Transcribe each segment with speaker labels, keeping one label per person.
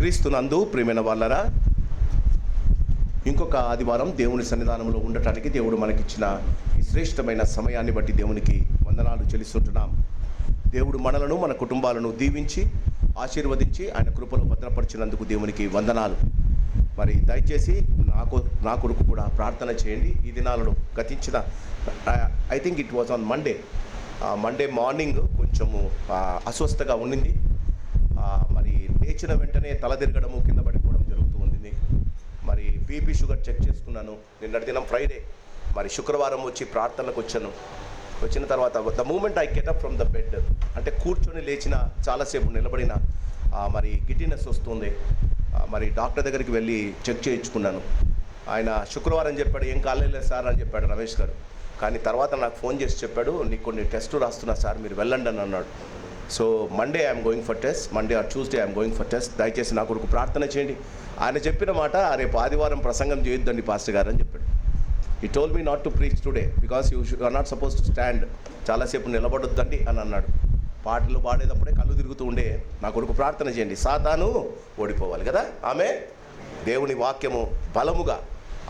Speaker 1: క్రీస్తునందు ప్రియమైన వాళ్ళరా, ఇంకొక ఆదివారం దేవుని సన్నిధానంలో ఉండటానికి దేవుడు మనకిచ్చిన ఈ శ్రేష్టమైన సమయాన్ని బట్టి దేవునికి వందనాలు చెల్లిస్తుంటున్నాం. దేవుడు మనలను, మన కుటుంబాలను దీవించి ఆశీర్వదించి ఆయన కృపలో భద్రపరిచినందుకు దేవునికి వందనాలు. మరి దయచేసి నా కొరకు కూడా ప్రార్థన చేయండి. ఈ దినాలలో గతించిన I think it was on Monday morning కొంచెము అస్వస్థగా ఉండింది. మరి లేచిన వెంటనే తల తిరగడము, కింద పడిపోవడం జరుగుతూ ఉంది. మరి బీపీ షుగర్ చెక్ చేసుకున్నాను. నిన్నటి దినం ఫ్రైడే, మరి శుక్రవారం వచ్చి ప్రార్థనలకు వచ్చిన తర్వాత the moment I get up from the bed, అంటే కూర్చొని లేచిన చాలాసేపు నిలబడిన మరి గిడ్డినెస్ వస్తుంది. మరి డాక్టర్ దగ్గరికి వెళ్ళి చెక్ చేయించుకున్నాను. ఆయన శుక్రవారం చెప్పాడు, ఏం కాలేదు సార్ అని చెప్పాడు రమేష్ గారు. కానీ తర్వాత నాకు ఫోన్ చేసి చెప్పాడు, నీకు కొన్ని టెస్టులు రాస్తున్నా సార్, మీరు వెళ్ళండి అని అన్నాడు. So Monday I'm going for test, Monday or Tuesday I'm going for test. దయచేసి నా కొరకు ప్రార్థన చేయండి. ఆయన చెప్పిన మాట, రేపు ఆదివారం ప్రసంగం చేయొద్దండి పాస్టర్ గారు అని చెప్పాడు. He told me not to preach today because you are not suppose to stand, చాలాసేపు నిలబడొద్దండి అని అన్నాడు. పాటలు పాడేటప్పుడే కళ్ళు తిరుగుతూ ఉండే. నా కొరకు ప్రార్థన చేయండి, సాతాను ఓడిపోవాలి కదా. ఆమె దేవుని వాక్యము బలముగా,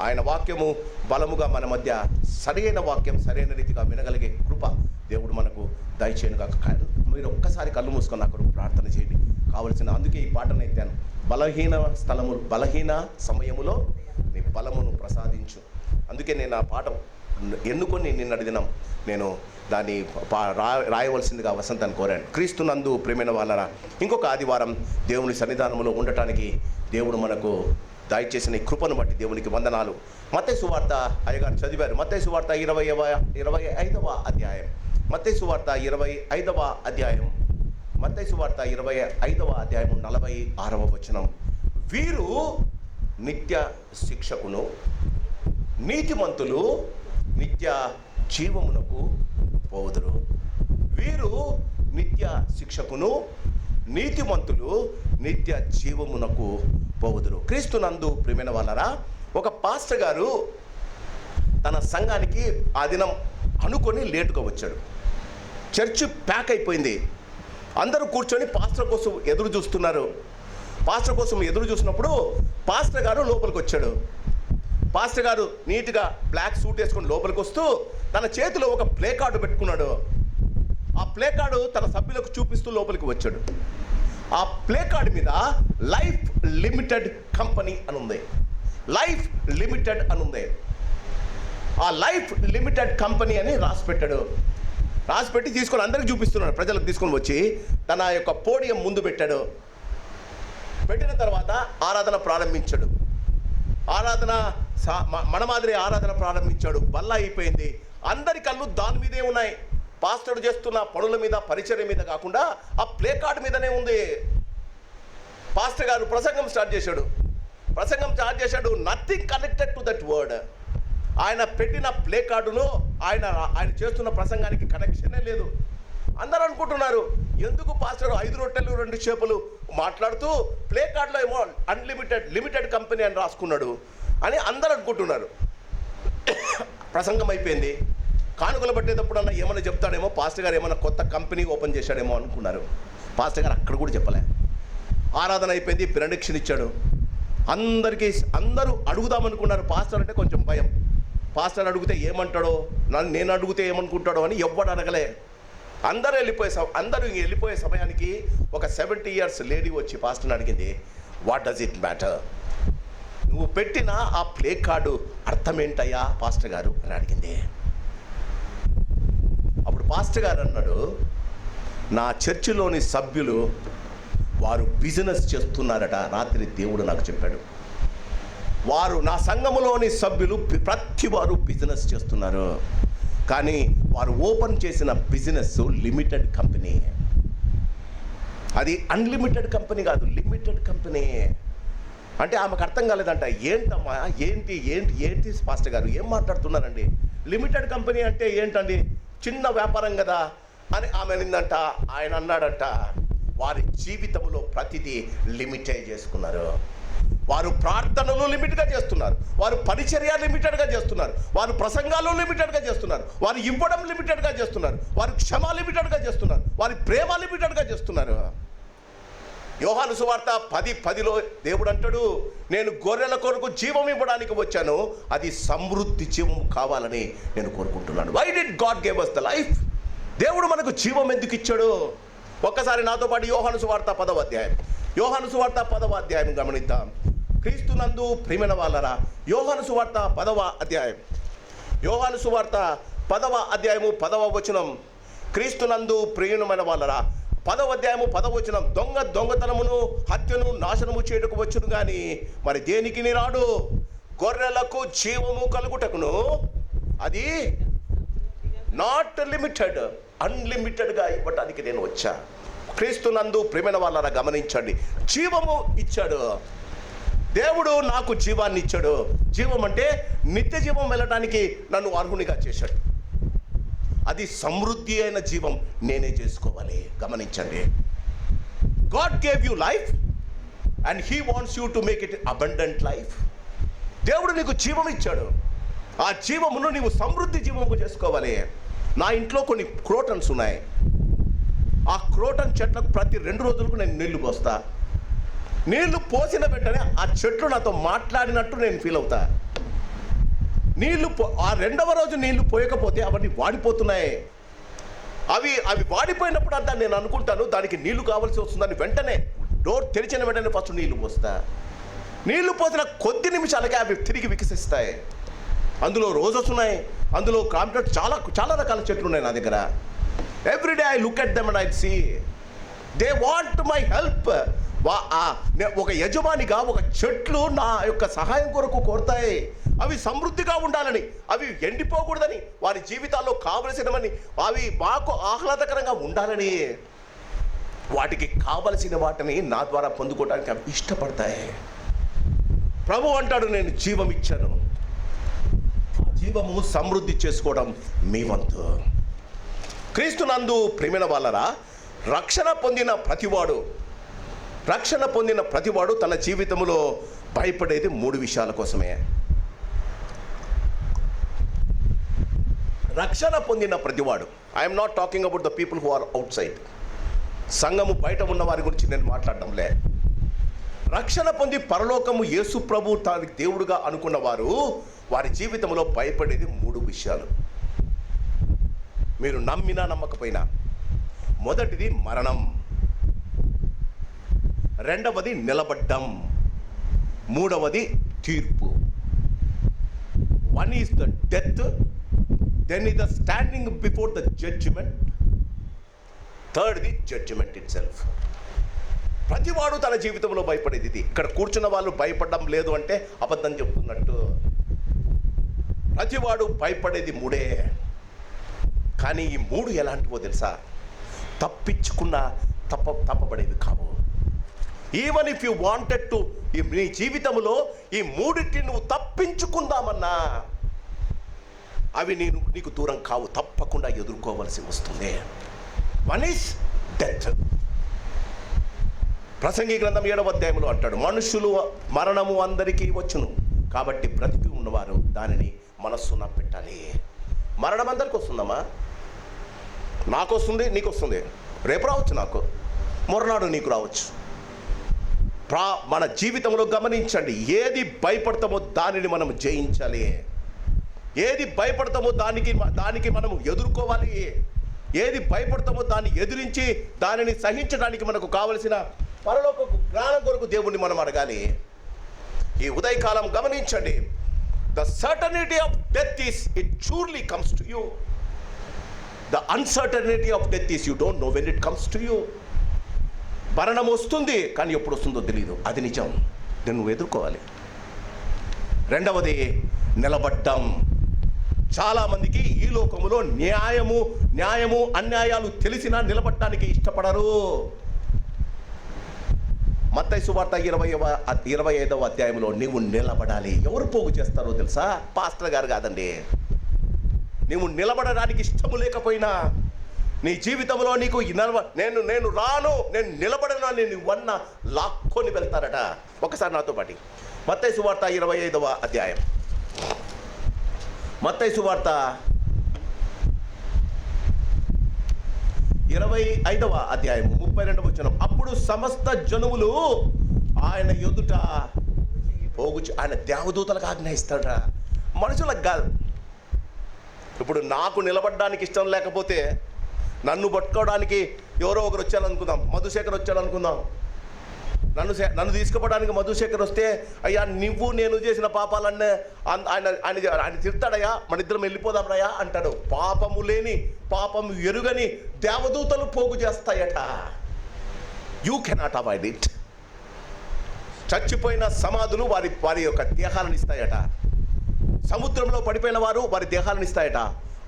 Speaker 1: ఆయన వాక్యము బలముగా మన మధ్య సరైన వాక్యం సరైన రీతిగా వినగలిగే కృప దేవుడు మనకు దయచేయను కాక. మీరు ఒక్కసారి కళ్ళు మూసుకొని నా కొరకు ప్రార్థన చేయండి కావలసిన. అందుకే ఈ పాటను ఎత్తాను, బలహీన సమయములో నీ బలమును ప్రసాదించు. అందుకే నేను ఆ పాట ఎన్నుకొని నిన్నటి దినం నేను దాన్ని రాయవలసిందిగా వసంతాన్ని కోరాను. క్రీస్తునందు ప్రియమైన వాళ్ళరా, ఇంకొక ఆదివారం దేవుని సన్నిధానంలో ఉండటానికి దేవుడు మనకు దయచేసిన ఈ కృపను బట్టి దేవునికి వందనాలు. మత్తయి సువార్త అయ్యగారు చదివారు. మత్తయి సువార్త 25వ అధ్యాయం, మత్తయి సువార్త 25వ అధ్యాయం, మత్తయి సువార్త 25వ అధ్యాయం 46వ వచనం. వీరు నిత్య శిక్షకును, నీతిమంతులు నిత్య జీవమునకు పోవుదురు. వీరు నిత్య శిక్షకును, నీతిమంతులు నిత్య జీవమునకు పోవుదురు. క్రీస్తునందు ప్రియమైన వాళ్ళరా, ఒక పాస్టర్ గారు తన సంఘానికి ఆ దినం అనుకొని లేటుగా వచ్చాడు. చర్చి ప్యాక్ అయిపోయింది. అందరూ కూర్చొని పాస్టర్ కోసం ఎదురు చూస్తున్నారు. పాస్టర్ కోసం ఎదురు చూసినప్పుడు పాస్టర్ గారు లోపలికి వచ్చాడు. పాస్టర్ గారు నీట్గా బ్లాక్ సూట్ వేసుకొని లోపలికి వస్తూ తన చేతిలో ఒక ప్లే కార్డు పెట్టుకున్నాడు. ఆ ప్లే కార్డు తన సభ్యులకు చూపిస్తూ లోపలికి వచ్చాడు. ఆ ప్లే కార్డు మీద లైఫ్ లిమిటెడ్ కంపెనీ అని ఉంది. లైఫ్ లిమిటెడ్ అని ఉంది. ఆ లైఫ్ లిమిటెడ్ కంపెనీ అని రాసిపెట్టాడు. రాసిపెట్టి తీసుకొని అందరికి చూపిస్తున్నాడు. ప్రజలకు తీసుకొని వచ్చి తన యొక్క పోడియం ముందు పెట్టాడు. పెట్టిన తర్వాత ఆరాధన ప్రారంభించాడు. మన మాదిరి ఆరాధన ప్రారంభించాడు. బల్ల అయిపోయింది. అందరి కళ్ళు దాని మీదే ఉన్నాయి. పాస్టర్ చేస్తున్న పనుల మీద, పరిచర్య మీద కాకుండా ఆ ప్లే కార్డు మీదనే ఉంది. పాస్టర్ గారు ప్రసంగం స్టార్ట్ చేశాడు. Nothing connected to that word. ఆయన పెట్టిన ప్లే కార్డులో ఆయన చేస్తున్న ప్రసంగానికి కనెక్షనే లేదు. అందరూ అనుకుంటున్నారు, ఎందుకు పాస్టర్ 5 రొట్టెలు 2 చేపలు మాట్లాడుతూ ప్లే కార్డులో ఏమో లిమిటెడ్ కంపెనీ అని రాసుకున్నాడు అని అందరూ అనుకుంటున్నారు. ప్రసంగం అయిపోయింది. కానుకలు పట్టేటప్పుడన్నా ఏమైనా చెప్తాడేమో, పాస్టర్ గారు ఏమైనా కొత్త కంపెనీ ఓపెన్ చేశాడేమో అనుకున్నారు. పాస్టర్ గారు అక్కడ కూడా చెప్పలే. ఆరాధన అయిపోయింది. బెనడిక్షన్ ఇచ్చాడు. అందరూ అడుగుదామనుకున్నారు. పాస్టర్ అంటే కొంచెం భయం. పాస్టర్ అడిగితే ఏమంటాడో, నేను అడిగితే ఏమనుకుంటాడో అని ఎవ్వడు అడగలే. అందరూ వెళ్ళిపోయే సమయానికి ఒక 70 years లేడీ వచ్చి పాస్టర్ని అడిగింది, వాట్ డస్ ఇట్ మ్యాటర్? నువ్వు పెట్టిన ఆ ప్లే కార్డు అర్థం ఏంటయ్యా పాస్టర్ గారు అని అడిగింది. అప్పుడు పాస్టర్ గారు అన్నాడు, నా చర్చిలోని సభ్యులు వారు బిజినెస్ చేస్తున్నారట. రాత్రి దేవుడు నాకు చెప్పాడు, నా సంఘములోని సభ్యులు ప్రతి వారు బిజినెస్ చేస్తున్నారు. కానీ వారు ఓపెన్ చేసిన బిజినెస్ లిమిటెడ్ కంపెనీ. అది అన్లిమిటెడ్ కంపెనీ కాదు, లిమిటెడ్ కంపెనీ. అంటే ఆమెకు అర్థం కాలేదంట. ఏంటమ్మా, ఏంటి పాస్టర్ గారు ఏం మాట్లాడుతున్నారండి? లిమిటెడ్ కంపెనీ అంటే ఏంటండి? చిన్న వ్యాపారం కదా అని ఆమె అనిందంట. ఆయన అన్నాడంట, వారి జీవితంలో ప్రతిదీ లిమిటే చేసుకున్నారు. వారు ప్రార్థనలు లిమిట్గా చేస్తున్నారు, వారు పరిచర్య లిమిటెడ్గా చేస్తున్నారు, వారు ప్రసంగాలు లిమిటెడ్గా చేస్తున్నారు, వారు ఇవ్వడం లిమిటెడ్గా చేస్తున్నారు, వారు క్షమ లిమిటెడ్గా చేస్తున్నారు, వారి ప్రేమ లిమిటెడ్గా చేస్తున్నారు. యోహాను సువార్త 10:10లో దేవుడు అంటాడు, నేను గొర్రెల కొరకు జీవం ఇవ్వడానికి వచ్చాను, అది సమృద్ధి జీవం కావాలని నేను కోరుకుంటున్నాను. Why did God give us the life? దేవుడు మనకు జీవం ఎందుకు ఇచ్చాడు? ఒక్కసారి నాతో పాటు యోహాను సువార్త 10వ అధ్యాయం, యోహాను సువార్త 10వ అధ్యాయం గమనిద్దాం. క్రీస్తునందు ప్రియమైన వాళ్ళరా, యోహాను సువార్త 10వ అధ్యాయం, యోహాను సువార్త 10వ అధ్యాయము 10వ వచనం. క్రీస్తునందు ప్రియమైన వాళ్ళరా, 10వ అధ్యాయము 10వ వచనం. దొంగతనమును హత్యను నాశనము చేయుటకు వచ్చును గాని మరి దేనికి రాడు? గొర్రెలకు జీవము కలుగుటకును. అది నాట్ లిమిటెడ్, అన్లిమిటెడ్గా ఇవ్వటానికి నేను వచ్చా. క్రీస్తునందు ప్రియమైన వాళ్ళరా గమనించండి, జీవము ఇచ్చాడు దేవుడు, నాకు జీవాన్ని ఇచ్చాడు. జీవం అంటే నిత్య జీవం వెళ్ళడానికి నన్ను అర్హునిగా చేశాడు. అది సమృద్ధి అయిన జీవం నేనే చేసుకోవాలి. గమనించండి, God gave you life and he wants you to make it abundant life. దేవుడు నీకు జీవం ఇచ్చాడు, ఆ జీవమును నీవు సమృద్ధి జీవము చేసుకోవాలి. నా ఇంట్లో కొన్ని క్రోటన్స్ ఉన్నాయి. ఆ క్రోటన్ చెట్లకు ప్రతి 2 రోజులకు నేను నీళ్లు పోస్తా. నీళ్లు పోసిన వెంటనే ఆ చెట్లు నాతో మాట్లాడినట్టు నేను ఫీల్ అవుతా. ఆ 2వ రోజు నీళ్లు పోయకపోతే అవన్నీ వాడిపోతున్నాయి. అవి వాడిపోయినప్పుడు అంతా నేను అనుకుంటాను దానికి నీళ్లు కావాల్సి వస్తుందని. వెంటనే డోర్ తెరిచిన వెంటనే ఫస్ట్ నీళ్లు పోస్తా. నీళ్లు పోసిన కొద్ది నిమిషాలకే అవి తిరిగి వికసిస్తాయి. అందులో రోజెస్ ఉన్నాయి, అందులో కాంప్లెట్, చాలా రకాల చెట్లు ఉన్నాయి నా దగ్గర. Every day I look at them and I see they want my help. ఒక యజమానిగా ఒక చెట్లు నా యొక్క సహాయం కొరకు కోరుతాయి. అవి సమృద్ధిగా ఉండాలని, అవి ఎండిపోకూడదని, వారి జీవితాల్లో కావలసినవని, అవి మాకు ఆహ్లాదకరంగా ఉండాలని, వాటికి కావలసిన వాటిని నా ద్వారా పొందుకోవడానికి అవి ఇష్టపడతాయి. ప్రభు అంటాడు, నేను జీవం ఇచ్చాను. జీవము సమృద్ధి చేసుకోవడం మీ వంతు. క్రీస్తునందు ప్రియమైన వాళ్ళరా, రక్షణ పొందిన ప్రతివాడు తన జీవితంలో భయపడేది 3 విషయాల కోసమే. రక్షణ పొందిన ప్రతివాడు, I'm not talking about the people who are outside. సంఘము బయట ఉన్న వారి గురించి నేను మాట్లాడడంలే. రక్షణ పొంది పరలోకము యేసు ప్రభు తానికి దేవుడుగా అనుకున్న వారి జీవితంలో భయపడేది 3 విషయాలు. మీరు నమ్మినా నమ్మకపోయినా. మొదటిది మరణం, రెండవది నిలబడ్డం, మూడవది తీర్పు. One is the death, then is the standing before the judgement, థర్డ్ది జడ్జిమెంట్ ఇట్ సెల్ఫ్. ప్రతివాడు తన జీవితంలో భయపడేది ఇది. ఇక్కడ కూర్చున్న వాళ్ళు భయపడడం లేదు అంటే అబద్ధం చెప్తున్నట్టు. ప్రతివాడు భయపడేది 3. కానీ ఈ 3 ఎలాంటివో తెలుసా? తప్పించుకున్న తప్పబడేవి కావు. Even if you wanted to, నీ జీవితంలో ఈ 3టిని నువ్వు తప్పించుకుందామన్నా అవి నీకు దూరం కావు, తప్పకుండా ఎదుర్కోవలసి వస్తుంది. One is death. ప్రసంగి గ్రంథం 7వ అధ్యాయంలో అంటాడు, మనుషులు మరణము అందరికీ వచ్చును, కాబట్టి బ్రతికి ఉన్నవారు దానిని మనస్సున పెట్టాలి. మరణం అందరికి వస్తుందమ్మా. నాకు వస్తుంది, నీకు వస్తుంది, రేపు రావచ్చు, నాకు మొరనాడు నీకు రావచ్చు. మన జీవితంలో గమనించండి, ఏది భయపడతామో దానిని మనం జయించాలి. ఏది భయపడతామో దానికి మనము ఎదుర్కోవాలి. ఏది భయపడతామో దాన్ని ఎదిరించి దానిని సహించడానికి మనకు కావలసిన పరలోక జ్ఞానం కొరకు దేవుణ్ణి మనం అడగాలి. ఈ ఉదయకాలం గమనించండి, the certainty of death is, it surely comes to you. The uncertainty of death is, you don't know when it comes to you. మరణం వస్తుంది, కానీ ఎప్పుడు వస్తుందో తెలియదు. అది నిజం, దీన్ని నువ్వు ఎదుర్కోవాలి. రెండవది నిలబడ్డం. చాలామందికి ఈ లోకములో న్యాయము అన్యాయాలు తెలిసినా నిలబడటానికి ఇష్టపడరు. మత్తయి సువార్త 25వ అధ్యాయంలో నీవు నిలబడాలి. ఎవరు పోగు చేస్తారో తెలుసా? పాస్టర్ గారు కాదండి. నీవు నిలబడడానికి ఇష్టము లేకపోయినా నీ జీవితంలో నీకు నేను రాను, నేను నిలబడను అని నువ్వన్న లాక్కొని వెళ్తారట. ఒకసారి నాతో పాటు మత్తయి సువార్త 25వ అధ్యాయం, మత్తయి సువార్త 25వ అధ్యాయము 32వ వచనం. అప్పుడు సమస్త జనములు ఆయన ఎదుట ఆయన దేవదూతలకు ఆజ్ఞాయిస్తాడ, మనుషులకు కాదు. ఇప్పుడు నాకు నిలబడడానికి ఇష్టం లేకపోతే నన్ను పట్టుకోవడానికి ఎవరో ఒకరు వచ్చారనుకుందాం, మధుశేఖర్ వచ్చాడు అనుకుందాం. నన్ను తీసుకుపోవడానికి మధుశేఖర్ వస్తే, అయ్యా నువ్వు నేను చేసిన పాపాలన్నీ ఆయన తిడతాడయ్యా, మన ఇద్దరం వెళ్ళిపోదాంరయ్యా అంటాడు. పాపము లేని పాపము ఎరుగని దేవదూతలు పోగు చేస్తాయట. You cannot avoid it. చచ్చిపోయిన సమాధులు వారి యొక్క దేహాలను ఇస్తాయట. సముద్రంలో పడిపోయిన వారు వారి దేహాలను ఇస్తాయట.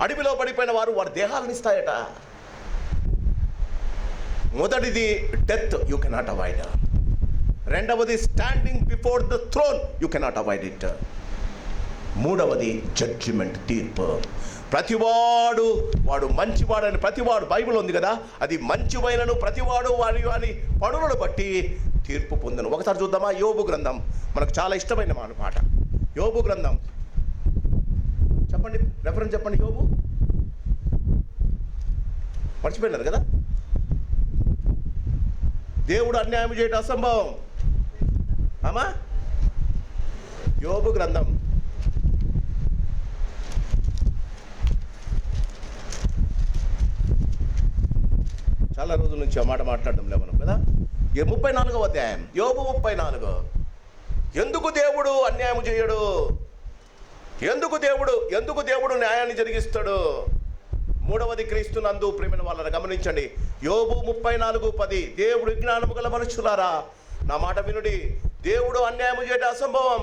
Speaker 1: అడవిలో పడిపోయిన వారు వారి దేహాలను ఇస్తాయట. మొదటిది డెత్, యూ కెనాట్ అవాయిడ్. రెండవది standing before the throne, you cannot avoid it. మూడవది జడ్జిమెంట్, తీర్పు. ప్రతివాడు వాడు మంచివాడని, ప్రతివాడు బైబిల్ ఉంది కదా, అది మంచివైనను ప్రతివాడు వారి పనులను బట్టి తీర్పు పొందను. ఒకసారి చూద్దామా? యోబు గ్రంథం మనకు చాలా ఇష్టమైన మాట. యోబు గ్రంథం చెప్పండి, రెఫరెన్స్ చెప్పండి. యోబు మర్చిపోయినారు కదా. దేవుడు అన్యాయం చేయటం అసంభవం. అమ్మా, యోబు గ్రంథం చాలా రోజుల నుంచి ఆ మాట మాట్లాడడం లే మనం కదా. 34వ అధ్యాయం, యోబు 34. ఎందుకు దేవుడు అన్యాయం చేయడు? ఎందుకు దేవుడు న్యాయాన్ని జరిగిస్తాడు? మూడవది క్రీస్తునందు ప్రేమైన వాళ్ళని గమనించండి. యోబు 34:10. దేవుడు జ్ఞానము గల మనుషులారా నా మాట వినుడి. దేవుడు అన్యాయము చేయట అసంభవం,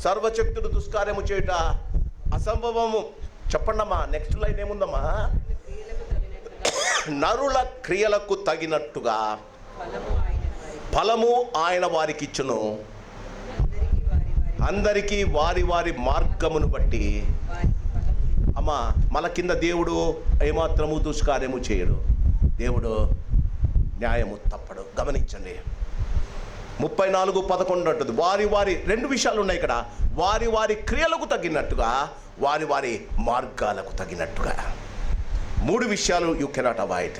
Speaker 1: సర్వశక్తుడు దుష్కార్యము చేయట అసంభవము. చెప్పండమ్మా, నెక్స్ట్ లైన్ ఏముందమ్మా? నరుల క్రియలకు తగినట్టుగా ఫలము ఆయన వారికి ఇచ్చును, అందరికీ వారి వారి మార్గమును బట్టి. అమ్మా, మన కింద దేవుడు ఏమాత్రము దుష్కార్యము చేయడు. దేవుడు న్యాయము తప్పడు. గమనించండి. 34:11 అంటుంది, వారి రెండు విషయాలు ఉన్నాయి ఇక్కడ. వారి క్రియలకు తగినట్టుగా, వారి మార్గాలకు తగినట్టుగా. 3 విషయాలు యూ కెనాట్ అవాయిడ్.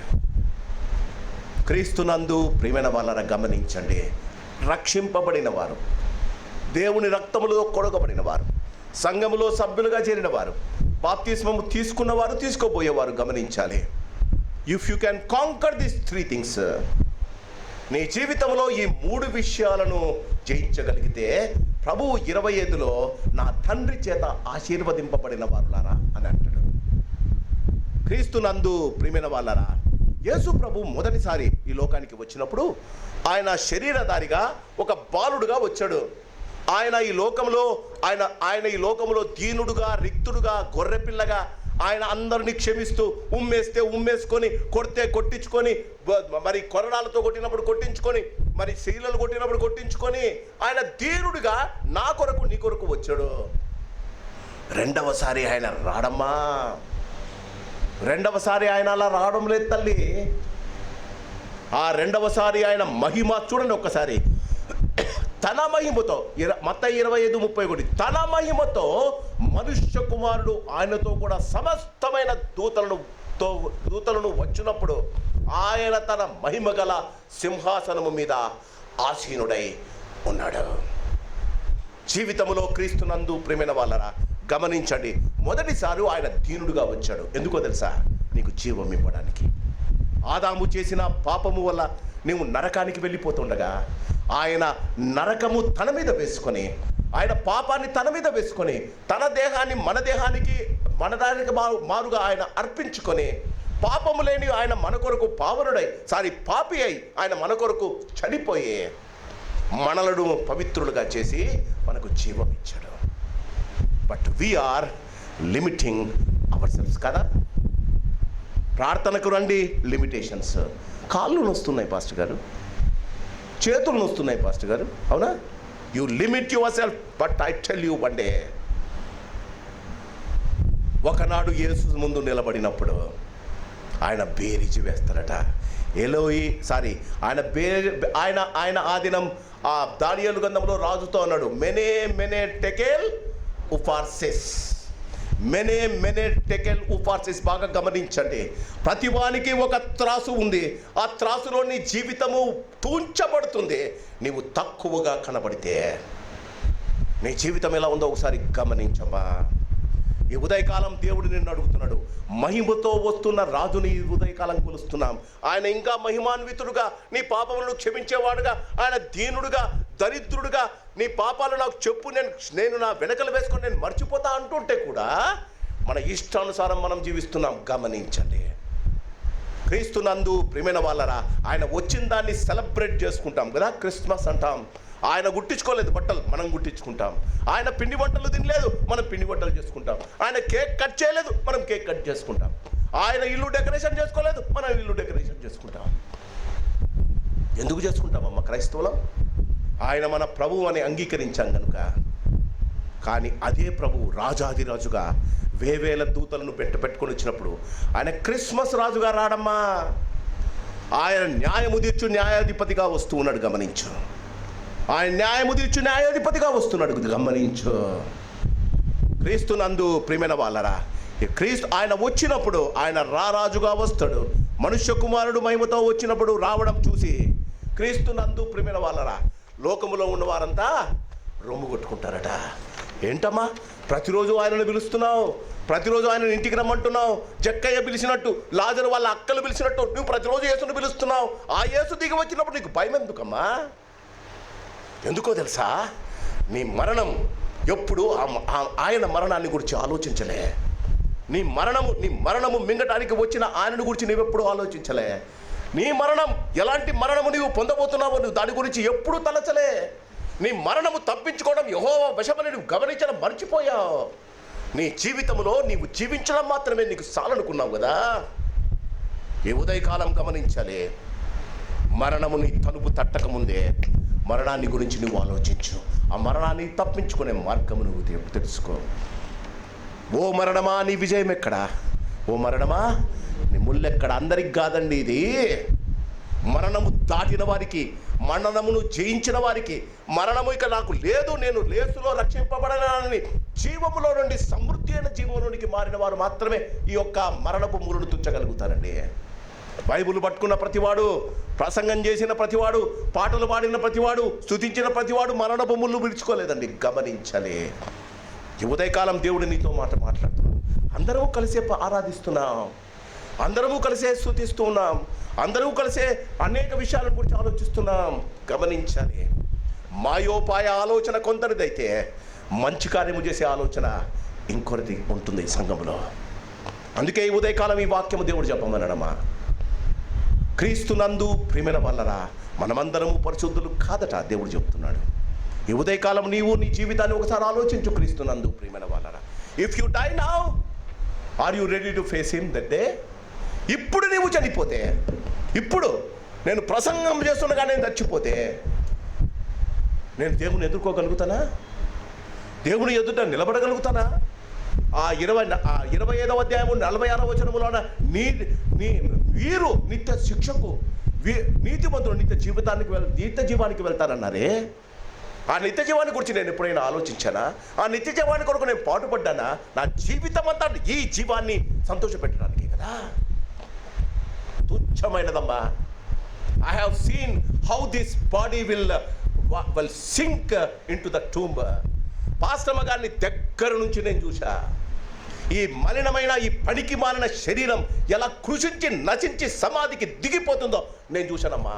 Speaker 1: క్రీస్తునందు ప్రియమైన వాళ్ళని గమనించండి. రక్షింపబడిన వారు, దేవుని రక్తములో కొడగబడిన వారు, సంఘములో సభ్యులుగా చేరిన వారు, బాప్తిస్మము తీసుకున్నవారు, తీసుకోబోయేవారు గమనించాలి. If you can conquer these 3 things, నీ జీవితంలో ఈ 3 విషయాలను జయించగలిగితే ప్రభువు 25లో నా తండ్రి చేత ఆశీర్వదింపబడిన వారులారా అని అంటాడు. క్రీస్తునందు ప్రియమైన వాళ్ళరా, యేసు ప్రభు మొదటిసారి ఈ లోకానికి వచ్చినప్పుడు ఆయన శరీరధారిగా ఒక బాలుడుగా వచ్చాడు. ఆయన ఈ లోకంలో దీనుడుగా, రిక్తుడుగా, గొర్రెపిల్లగా ఆయన అందరినీ క్షమిస్తూ, ఉమ్మేస్తే ఉమ్మేసుకొని, కొడితే కొట్టించుకొని, మరి కొరడాలతో కొట్టినప్పుడు కొట్టించుకొని, మరి శీలలు కొట్టినప్పుడు కొట్టించుకొని, ఆయన దీనుడిగా నా కొరకు నీ కొరకు వచ్చాడు. రెండవసారి ఆయన రాడమ్మా, రెండవసారి ఆయన అలా రావడం లేదు తల్లి. ఆ రెండవసారి ఆయన మహిమ చూడండి ఒక్కసారి. తన మహిమతో, మత్తయి 25:31, తన మహిమతో మనుష్య కుమారుడు ఆయనతో కూడా సమస్తమైన దూతలను వచ్చినప్పుడు ఆయన తన మహిమ గల సింహాసనము మీద ఆసీనుడై ఉన్నాడు. జీవితంలో క్రీస్తునందు ప్రేమైన వాళ్ళరా గమనించండి. మొదటిసారి ఆయన దీనుడుగా వచ్చాడు. ఎందుకో తెలుసా? నీకు జీవం ఇవ్వడానికి. ఆదాము చేసిన పాపము వల్ల నీవు నరకానికి వెళ్ళిపోతుండగా ఆయన నరకము తన మీద వేసుకొని, ఆయన పాపాన్ని తన మీద వేసుకొని, తన దేహాన్ని మన దానికి మారుగా ఆయన అర్పించుకొని, పాపము లేని ఆయన మన కొరకు పాపి అయి ఆయన మన కొరకు చనిపోయి మనలను పవిత్రులుగా చేసి మనకు జీవం ఇచ్చాడు. But we're limiting our selfs కదా. ప్రార్థనకు రండి, లిమిటేషన్స్. కాళ్ళు నొస్తున్నాయి పాస్టర్ గారు, చేతులు నొస్తున్నాయి పాస్టర్ గారు, అవునా? You limit your self. But I tell you, one day ఒకనాడు యేసు ముందు నిలబడినప్పుడు ఆయన బేరీజు వేస్తారట. ఆయన ఆ దినం ఆ దానియేలు గ్రంథంలో రాజుతో అన్నాడు, మెనే టెకేల్ ఉఫార్సెస్, మెనే టెకెల్ ఉఫార్సిస్. బాగా గమనించండి. ప్రతివానికి ఒక త్రాసు ఉంది. ఆ త్రాసులో నీ జీవితము తూంచబడుతుంది. నీవు తక్కువగా కనబడితే నీ జీవితం ఎలా ఉందో ఒకసారి గమనించమ్మా. ఈ ఉదయకాలం దేవుడు నిన్ను అడుగుతున్నాడు. మహిమతో వస్తున్న రాజుని ఈ ఉదయకాలం కొలుస్తున్నాం. ఆయన ఇంకా మహిమాన్వితుడుగా, నీ పాపములను క్షమించేవాడుగా, ఆయన దీనుడుగా, దరిద్రుడుగా, నీ పాపాలు నాకు చెప్పు, నేను నా వెనకలు వేసుకొని నేను మర్చిపోతా అంటుంటే కూడా మన ఇష్టానుసారం మనం జీవిస్తున్నాం. గమనించండి. క్రీస్తునందు ప్రియమైన వాళ్ళరా, ఆయన వచ్చిన దాన్ని సెలబ్రేట్ చేసుకుంటాం కదా, క్రిస్మస్ అంటాం. ఆయన గుట్టించుకోలేదు బట్టలు, మనం గుట్టించుకుంటాం. ఆయన పిండి వంటలు తినలేదు, మనం పిండి వంటలు చేసుకుంటాం. ఆయన కేక్ కట్ చేయలేదు, మనం కేక్ కట్ చేసుకుంటాం. ఆయన ఇల్లు డెకరేషన్ చేసుకోలేదు, మనం ఇల్లు డెకరేషన్ చేసుకుంటాం. ఎందుకు చేసుకుంటామమ్మా క్రైస్తవులం? ఆయన మన ప్రభువు అని అంగీకరించాం కనుక. కానీ అదే ప్రభువు రాజాదిరాజుగా వేవేల దూతలను పెట్టుకొని వచ్చినప్పుడు ఆయన క్రిస్మస్ రాజుగా రాడమ్మా. ఆయన న్యాయము తీర్చు న్యాయాధిపతిగా వస్తూ ఉన్నాడు. గమనించు. ఆయన న్యాయము తీర్చు న్యాయాధిపతిగా వస్తున్నాడు. గమనించు. క్రీస్తునందు ప్రియమైన వాళ్ళరా, క్రీస్తు ఆయన వచ్చినప్పుడు ఆయన రారాజుగా వస్తాడు. మనుష్య కుమారుడు మహిమతో వచ్చినప్పుడు రావడం చూసి క్రీస్తునందు ప్రియమైన వాళ్ళరా, లోకములో ఉన్న వారంతా రొమ్ము కొట్టుకుంటారట. ఏంటమ్మా ప్రతిరోజు ఆయనను పిలుస్తున్నావు, ప్రతిరోజు ఆయన ఇంటికి రమ్మంటున్నావు, జక్కయ్య పిలిచినట్టు, లాజరు వాళ్ళ అక్కలు పిలిచినట్టు నువ్వు ప్రతిరోజు యేసును పిలుస్తున్నావు. ఆ యేసు దిగి వచ్చినప్పుడు నీకు భయం ఎందుకమ్మా? ఎందుకో తెలుసా? నీ మరణం ఎప్పుడు ఆయన మరణాన్ని గురించి ఆలోచించలే. నీ మరణము మింగటానికి వచ్చిన ఆయనను గురించి నీవెప్పుడు ఆలోచించలే. నీ మరణం ఎలాంటి మరణము నీవు పొందబోతున్నావో నువ్వు దాని గురించి ఎప్పుడు తలచలే. నీ మరణము తప్పించుకోవడం యెహోవా వశమని నువ్వు గమనించడం మర్చిపోయావు. నీ జీవితంలో నీవు జీవించడం మాత్రమే నీకు చాలనుకున్నావు కదా. ఈ ఉదయకాలం గమనించాలి. మరణము నీ తలుపు తట్టకముందే మరణాన్ని గురించి నువ్వు ఆలోచించు. ఆ మరణాన్ని తప్పించుకునే మార్గము నువ్వు తెలుసుకో. ఓ మరణమా నీ విజయం ఎక్కడా? ఓ మరణమా నీ ముళ్ళెక్కడ? అందరికి కాదండి ఇది. మరణము దాటిన వారికి, మరణమును జయించిన వారికి, మరణము ఇక నాకు లేదు, నేను లేసులో రక్షింపబడనని జీవములో నుండి సమృద్ధి అయిన జీవంలోనికి మారిన వారు మాత్రమే ఈ యొక్క మరణపు మురును తుంచగలుగుతారండి. బైబిల్ పట్టుకున్న ప్రతివాడు, ప్రసంగం చేసిన ప్రతివాడు, పాటలు పాడిన ప్రతివాడు, స్తుతించిన ప్రతివాడు మరణపు ముళ్ళు విడుచుకోలేదండి. గమనించాలి. ఈ ఉదయకాలం దేవుడు నీతో మాట్లాడుతున్నాం. అందరూ కలిసే ఆరాధిస్తున్నాం, అందరము కలిసే స్తుతిస్తూ ఉన్నాం, అందరూ కలిసే అనేక విషయాల గురించి ఆలోచిస్తున్నాం. గమనించాలి. మాయోపాయ ఆలోచన కొందరిదైతే మంచి కార్యము చేసే ఆలోచన ఇంకొకరిది ఉంటుంది సంఘంలో. అందుకే ఈ ఉదయకాలం ఈ వాక్యము దేవుడు చెప్పమనడమా. క్రీస్తునందు ప్రియమైన వాళ్ళరా, మనమందరము పరిశుద్ధులు కాదట దేవుడు చెప్తున్నాడు. ఈ ఉదయకాలం నీవు నీ జీవితాన్ని ఒకసారి ఆలోచించు. క్రీస్తునందు ప్రియమైన వాళ్ళరా, if you die now are you ready to face him that day? ఇప్పుడు నీవు చనిపోతే, ఇప్పుడు నేను ప్రసంగం చేస్తుండగా నేను చచ్చిపోతే నేను దేవుని ఎదుర్కోగలుగుతానా? దేవుని ఎదుట నిలబడగలుగుతానా? ఆ 25వ అధ్యాయము 46వ వచనములోన వీరు నిత్య శిక్షకు, నీతిమంతులు నిత్య జీవానికి వెళ్తారన్నారే. ఆ నిత్య జీవాన్ని గురించి నేను ఎప్పుడైనా ఆలోచించానా? ఆ నిత్య జీవాన్ని కొరకు నేను పాటుపడ్డానా? నా జీవితం అంతా ఈ జీవాన్ని సంతోషపెట్టడానికి కదా. తుచ్చమైనదమ్మా. I have seen how this body will sink into the tomb. పాస్టమ్మ గారిని దగ్గర నుంచి నేను చూసా. ఈ మలినమైన, ఈ పనికి మాలిన శరీరం ఎలా కృషించి నశించి సమాధికి దిగిపోతుందో నేను చూశానమ్మా.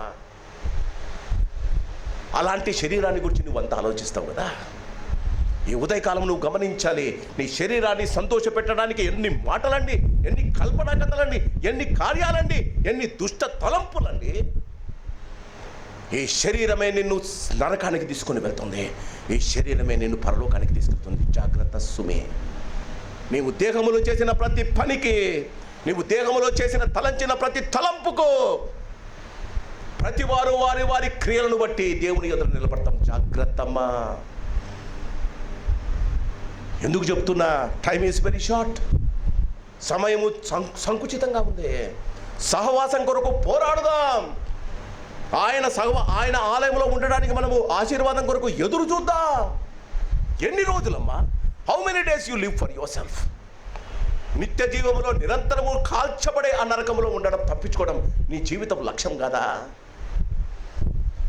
Speaker 1: అలాంటి శరీరాన్ని గురించి నువ్వు అంతా ఆలోచిస్తావు కదా. ఈ ఉదయకాలం నువ్వు గమనించాలి. నీ శరీరాన్ని సంతోష పెట్టడానికి ఎన్ని మాటలండి, ఎన్ని కల్పనా కథలండి, ఎన్ని కార్యాలండి, ఎన్ని దుష్ట తలంపులండి. ఈ శరీరమే నిన్ను నరకానికి తీసుకొని వెళ్తుంది. ఈ శరీరమే నిన్ను పరలోకానికి తీసుకెళ్తుంది. జాగ్రత్త సుమే. నీవు దేహములో చేసిన ప్రతి పనికి, నీవు దేహములో చేసిన తలంచిన ప్రతి తలంపుకు ప్రతివారు వారి వారి క్రియలను బట్టి దేవుని ఎదురు నిలబడతాం. జాగ్రత్తమ్మా. ఎందుకు చెప్తున్నా? Time is very short. సమయము సంకుచితంగా ఉంది. సహవాసం కొరకు పోరాడుదాం. ఆయన ఆలయంలో ఉండడానికి మనము ఆశీర్వాదం కొరకు ఎదురు చూద్దాం. ఎన్ని రోజులమ్మా? How many days you live for yourself? నిత్య జీవంలో నిరంతరము కాల్చబడే ఆ నరకంలో ఉండడం, తప్పించుకోవడం నీ జీవితం లక్ష్యం కాదా?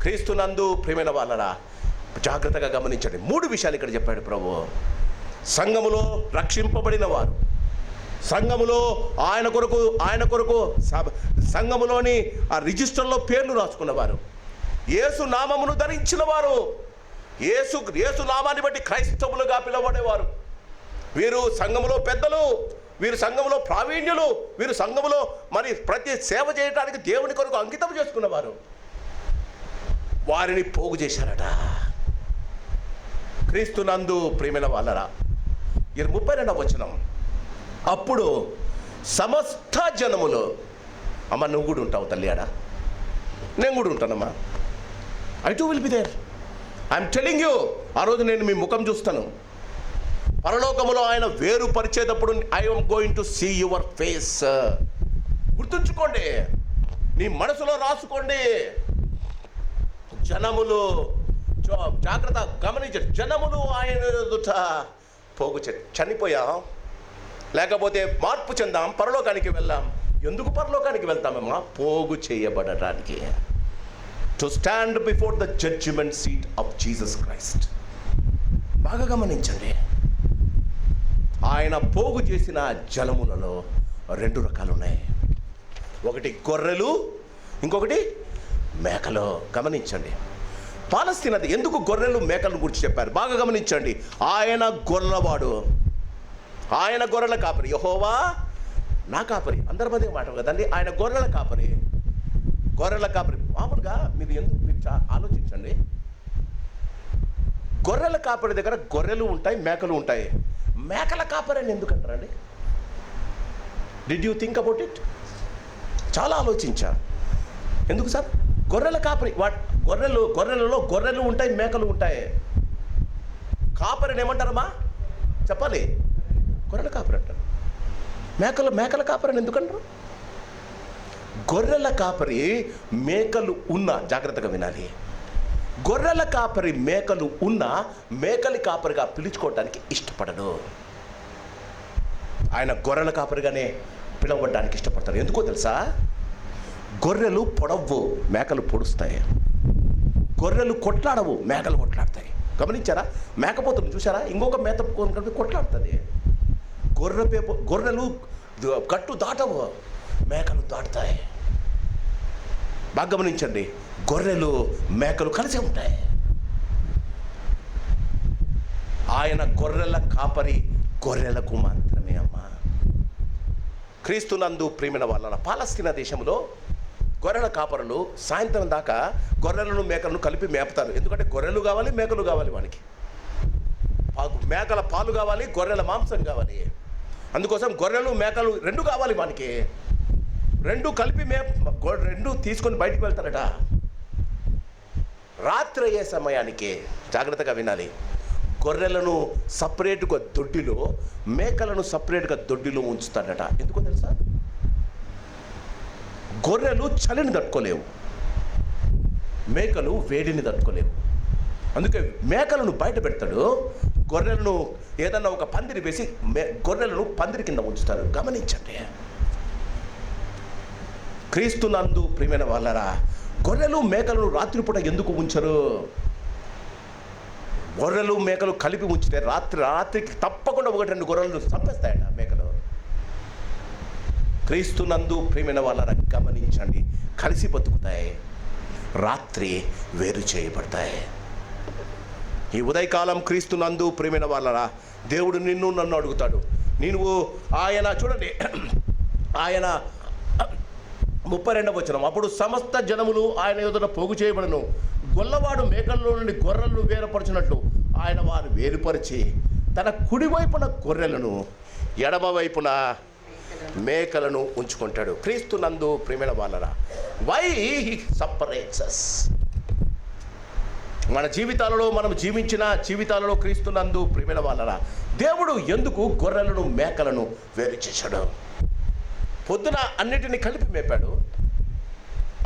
Speaker 1: క్రీస్తునందు ప్రియమైన వాళ్ళరా జాగ్రత్తగా గమనించండి. 3 విషయాలు ఇక్కడ చెప్పాడు ప్రభు. సంఘములో రక్షింపబడిన వారు, సంఘములో ఆయన కొరకు సంఘములోని ఆ రిజిస్టర్లో పేర్లు రాసుకున్నవారు, యేసు నామమును ధరించిన వారు, యేసు నామాన్ని బట్టి క్రైస్తవులుగా పిలువబడేవారు, వీరు సంఘములో పెద్దలు, వీరు సంఘములో ప్రావీణ్యులు, వీరు సంఘములో మరి ప్రతి సేవ చేయడానికి దేవుని కొరకు అంకితం చేసుకున్నవారు, వారిని పోగు చేశారట. క్రీస్తునందు ప్రియమైన వాళ్ళరా 32వ వచనం, అప్పుడు సమస్త జనములు, అమ్మ నువ్వు కూడా ఉంటావు తల్లి ఆడ, నేను కూడా ఉంటానమ్మా, I too will be there, I'm telling you. ఆ రోజు నేను మీ ముఖం చూస్తాను. పరలోకములో ఆయన వేరుపరిచేటప్పుడు I am going to see your face. గుర్తుంచుకోండి, నీ మనసులో రాసుకోండి. జనములు, జాగ్రత్త గమనించండి, జనములు ఆయన ఎదుట పోగు చనిపోయాం, లేకపోతే మార్పు చెందాం, పరలోకానికి వెళ్ళాం. ఎందుకు పరలోకానికి వెళ్తామమ్మా? పోగు చేయబడటానికి. To stand before the judgement seat of Jesus Christ. బాగా గమనించండి, ఆయన పోగు చేసిన జలములలో 2 రకాలు ఉన్నాయి. ఒకటి గొర్రెలు, ఇంకొకటి మేకలు. గమనించండి, పాలస్తీనా ఎందుకు గొర్రెలు మేకలను గురించి చెప్పారు? బాగా గమనించండి. ఆయన గొర్రెలవాడు, ఆయన గొర్రెల కాపరి. యెహోవా నా కాపరి, అందరి మధ్య మాట కదండి. ఆయన గొర్రెల కాపరి, గొర్రెల కాపరి. మామూలుగా మీరు ఆలోచించండి, గొర్రెల కాపరి దగ్గర గొర్రెలు ఉంటాయి, మేకలు ఉంటాయి. మేకల కాపరి అని ఎందుకంటారండి? Did you think about it? చాలా ఆలోచించా. ఎందుకు సార్? గొర్రెల కాపరి, గొర్రెలలో గొర్రెలు ఉంటాయి, మేకలు ఉంటాయి. కాపరిని ఏమంటారమ్మా? చెప్పాలి. గొర్రెల కాపరి అంటారు. మేకల కాపరి అని ఎందుకంటారు? గొర్రెల కాపరి మేకలు ఉన్న, జాగ్రత్తగా వినాలి, గొర్రెల కాపరి మేకలు ఉన్న మేకలి కాపరిగా పిలుచుకోవడానికి ఇష్టపడడు. ఆయన గొర్రెల కాపరిగానే పిలువబడడానికి ఇష్టపడతారు. ఎందుకో తెలుసా? గొర్రెలు పొడవు, మేకలు పొడుస్తాయి. గొర్రెలు కొట్లాడవు, మేకలు కొట్లాడతాయి. గమనించారా? మేకపోతులు చూసారా? ఇంకొక మేత కలిపి కొట్లాడుతుంది. గొర్రెలు గట్టు దాటవు, మేకలు దాటుతాయి. బాగా గమనించండి, గొర్రెలు మేకలు కలిసి ఉంటాయి. ఆయన గొర్రెల కాపరి గొర్రెలకు మాత్రమే అమ్మా. క్రీస్తునందు ప్రియమైన వాళ్ళ పాలస్తీనా దేశంలో గొర్రెల కాపరులు సాయంత్రం దాకా గొర్రెలను మేకలను కలిపి మేపుతారు. ఎందుకంటే గొర్రెలు కావాలి, మేకలు కావాలి వానికి. మేకల పాలు కావాలి, గొర్రెల మాంసం కావాలి. అందుకోసం గొర్రెలు మేకలు 2 కావాలి వానికి. 2 కలిపి 2 తీసుకొని బయటికి వెళ్తారట. రాత్రి అయ్యే సమయానికి, జాగ్రత్తగా వినాలి, గొర్రెలను సపరేట్గా దొడ్డిలో, మేకలను సపరేట్గా దొడ్డిలో ఉంచుతాడట. ఎందుకో తెలుసా? గొర్రెలు చలిని తట్టుకోలేవు, మేకలు వేడిని తట్టుకోలేవు. అందుకే మేకలను బయట పెడతాడు, గొర్రెలను ఏదన్నా ఒక పందిరి వేసి గొర్రెలను పందిరి కింద ఉంచుతారు. గమనించండి, క్రీస్తునందు ప్రియమైన వాళ్ళరా, గొర్రెలు మేకలను రాత్రిపూట ఎందుకు ఉంచరు? గొర్రెలు మేకలు కలిపి ఉంచితే రాత్రికి తప్పకుండా 1-2 గొర్రెలను చంపేస్తాయట మేకలు. క్రీస్తునందు ప్రియమైన వాళ్ళరా గమనించండి, కలిసి బతుకుతాయి, రాత్రి వేరు చేయబడతాయి. ఈ ఉదయకాలం క్రీస్తునందు ప్రియమైన వాళ్ళరా, దేవుడు నన్ను అడుగుతాడు. నీవు ఆయన చూడండి, ఆయన 32వ వచనం, అప్పుడు సమస్త జనములు ఆయన ఎదుట పోగు చేయబడను. గొల్లవాడు మేకల్లో నుండి గొర్రెలను వేరుపరచినట్లు ఆయన వారు వేరుపరిచి తన కుడివైపున గొర్రెలను, ఎడమ వైపున మేకలను ఉంచుకుంటాడు. క్రీస్తునందు ప్రియమైన వాళ్ళరా, వై హి సెపరేట్స్ us? మన జీవితాలలో, మనం జీవించిన జీవితాలలో క్రీస్తునందు ప్రియమైన వాళ్ళరా, దేవుడు ఎందుకు గొర్రెలను మేకలను వేరు చేశాడు? పొద్దున అన్నిటిని కలిపి మేపాడు.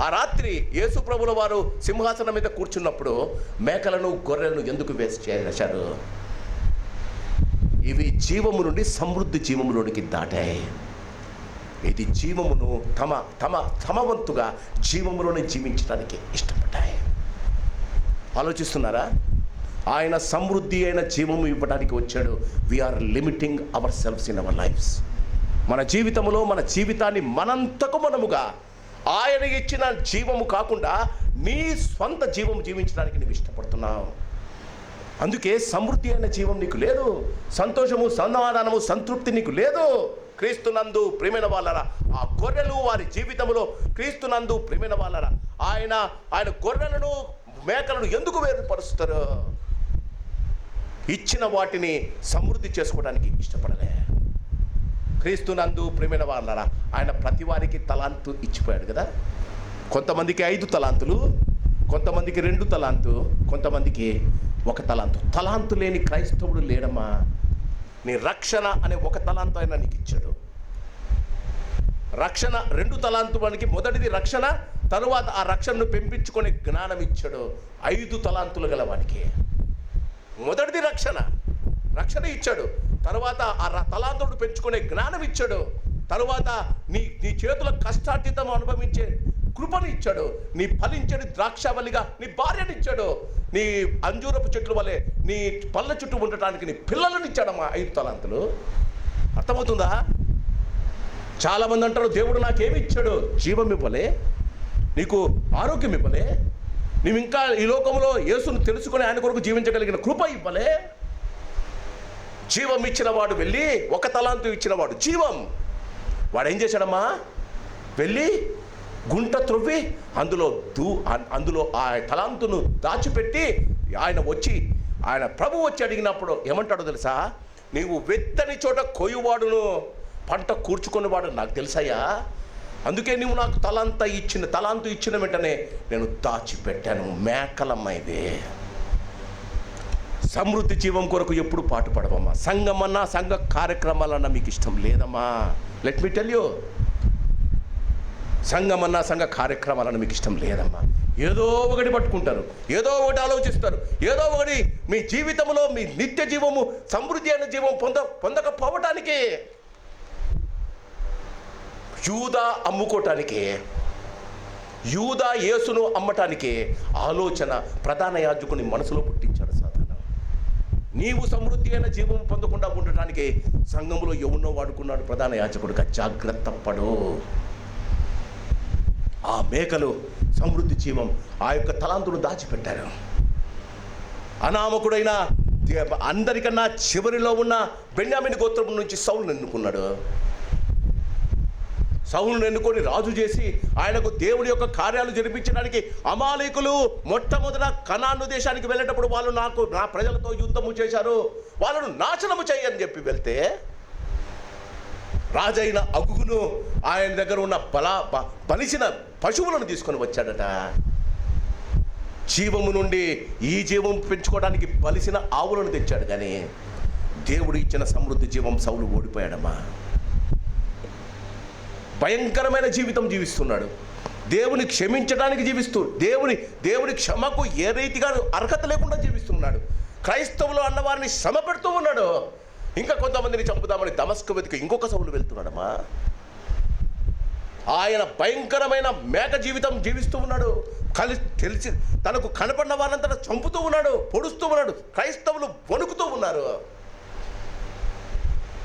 Speaker 1: ఆ రాత్రి యేసు ప్రభుల వారు సింహాసనం మీద కూర్చున్నప్పుడు మేకలను గొర్రెలను ఎందుకు వేరు చేశాడు? ఇవి జీవము నుండి సమృద్ధి జీవములోనికి దాటాయి. ఇది జీవమును తమ వంతుగా జీవములోనే జీవించడానికి ఇష్టపడ్డాయి. ఆలోచిస్తున్నారా? ఆయన సమృద్ధి అయిన జీవము ఇవ్వడానికి వచ్చాడు. We're limiting our selfs in our lifes. మన జీవితంలో మన జీవితాన్ని మనంతకు మనముగా ఆయన ఇచ్చిన జీవము కాకుండా నీ స్వంత జీవం జీవించడానికి నువ్వు ఇష్టపడుతున్నావు. అందుకే సమృద్ధి అయిన జీవం నీకు లేదు, సంతోషము, సమాధానము, సంతృప్తి నీకు లేదు. క్రీస్తునందు ప్రియమైన వాళ్ళరా, ఆ గొర్రెలు వారి జీవితంలో క్రీస్తునందు ప్రియమైన వాళ్ళరా, ఆయన గొర్రెలను మేకలను ఎందుకు వేరుపరుస్తారు? ఇచ్చిన వాటిని సమృద్ధి చేసుకోవడానికి ఇష్టపడలే. క్రీస్తునందు ప్రియమైన వాళ్ళరా, ఆయన ప్రతి వారికి తలాంతు ఇచ్చిపోయాడు కదా. కొంతమందికి 5 తలాంతులు, కొంతమందికి 2 తలాంతు, కొంతమందికి 1 తలాంతు. తలాంతు లేని క్రైస్తవుడు లేడమ్మా. నీ రక్షణ అనే 1 తలాంతు ఆయన నీకు ఇచ్చాడు. రక్షణ 2 తలాంతు వానికి. మొదటిది రక్షణ, తరువాత ఆ రక్షణను పెంపించుకునే జ్ఞానం ఇచ్చాడు. 5 తలాంతులు గల వానికి మొదటిది రక్షణ ఇచ్చాడు. తర్వాత ఆ తలాంతుడు పెంచుకునే జ్ఞానం ఇచ్చాడు. తరువాత నీ చేతుల కష్టార్జితం అనుభవించే కృపను ఇచ్చాడు. నీ ఫలించని ద్రాక్షవల్లిగా నీ భార్యను ఇచ్చాడు. నీ అంజూరపు చెట్లు వలె నీ పళ్ళ చుట్టూ ఉండటానికి నీ పిల్లలను ఇచ్చాడమ్మా. 5 తలాంతులు. అర్థమవుతుందా? చాలామంది అంటారు, దేవుడు నాకేమి ఇచ్చాడు? జీవం ఇవ్వలే, నీకు ఆరోగ్యం ఇవ్వలే, నీవు ఇంకా ఈ లోకంలో యేసును తెలుసుకొని ఆయన కొరకు జీవించగలిగిన కృప ఇవ్వలే. జీవం ఇచ్చిన వాడు వెళ్ళి 1 తలాంతు ఇచ్చిన వాడు జీవం. వాడు ఏం చేశాడమ్మా? వెళ్ళి గుంట త్రవ్వి అందులో ఆ తలాంతును దాచిపెట్టి ఆయన ప్రభు వచ్చి అడిగినప్పుడు ఏమంటాడో తెలుసా? నీవు వెత్తని చోట కొయ్యువాడును పంట కూర్చుకునేవాడు నాకు తెలుసయ్యా. అందుకే నువ్వు నాకు తలాంతు ఇచ్చిన వెంటనే నేను దాచిపెట్టాను. మేకలమ్మైదే. సమృద్ధి జీవం కొరకు ఎప్పుడు పాటుపడవమ్మా. సంఘమన్నా సంఘ కార్యక్రమాలన్నా మీకు ఇష్టం లేదమ్మా. లెట్ మీ టెల్ యూ, సంఘమన్నా సంఘ కార్యక్రమాలన్నా మీకు ఇష్టం లేదమ్మా. ఏదో ఒకటి పట్టుకుంటారు, ఏదో ఒకటి ఆలోచిస్తారు, ఏదో ఒకటి మీ జీవితంలో మీ నిత్య జీవము సమృద్ధి అయిన జీవం పొందకపోవటానికి, యూదా అమ్ముకోవటానికి, యూదా యేసును అమ్మటానికి ఆలోచన ప్రధాన యాజకుని మనసులో పుట్టించాడు సాతాను. నీవు సమృద్ధి అయిన జీవం పొందకుండా ఉండటానికి సంఘంలో ఎవరినో వాడుకున్నాడు ప్రధాన యాజకుడిగా. జాగ్రత్త పడు. ఆ మేకలు సమృద్ధి జీవం ఆ యొక్క తలాంతును దాచిపెట్టారు. అనామకుడైన అందరికన్నా చివరిలో ఉన్న బెన్యామీను గోత్రం నుంచి సౌలును ఎన్నుకున్నాడు. సౌలును ఎన్నుకొని రాజు చేసి ఆయనకు దేవుడి యొక్క కార్యాలు జరిపించడానికి అమాలేకులు మొట్టమొదట కనాను దేశానికి వెళ్ళేటప్పుడు వాళ్ళు నా ప్రజలతో యుద్ధము చేశారు, వాళ్ళను నాశనము చేయని చెప్పి వెళ్తే రాజైన అగుగును ఆయన దగ్గర ఉన్న బలిసిన పశువులను తీసుకొని వచ్చాడట. జీవము నుండి ఈ జీవం పెంచుకోవడానికి బలిసిన ఆవులను తెచ్చాడు. కానీ దేవుడు ఇచ్చిన సమృద్ధి జీవం సౌలు ఓడిపోయాడమ్మా. భయంకరమైన జీవితం జీవిస్తున్నాడు. దేవుని క్షమించడానికి దేవుని క్షమకు ఏ రీతిగా అర్హత లేకుండా జీవిస్తున్నాడు. క్రైస్తవులు అన్నవారిని శ్రమ పెడుతూ ఉన్నాడు. ఇంకా కొంతమందిని చంపుదామని దమస్కు వెతికి ఇంకొక సౌలు వెళ్తున్నాడమ్మా. ఆయన భయంకరమైన మేక జీవితం జీవిస్తూ ఉన్నాడు. తెలిసి తనకు కనపడిన వారంతా చంపుతూ ఉన్నాడు, పొడుస్తూ ఉన్నాడు. క్రైస్తవులు వణుకుతూ ఉన్నారు.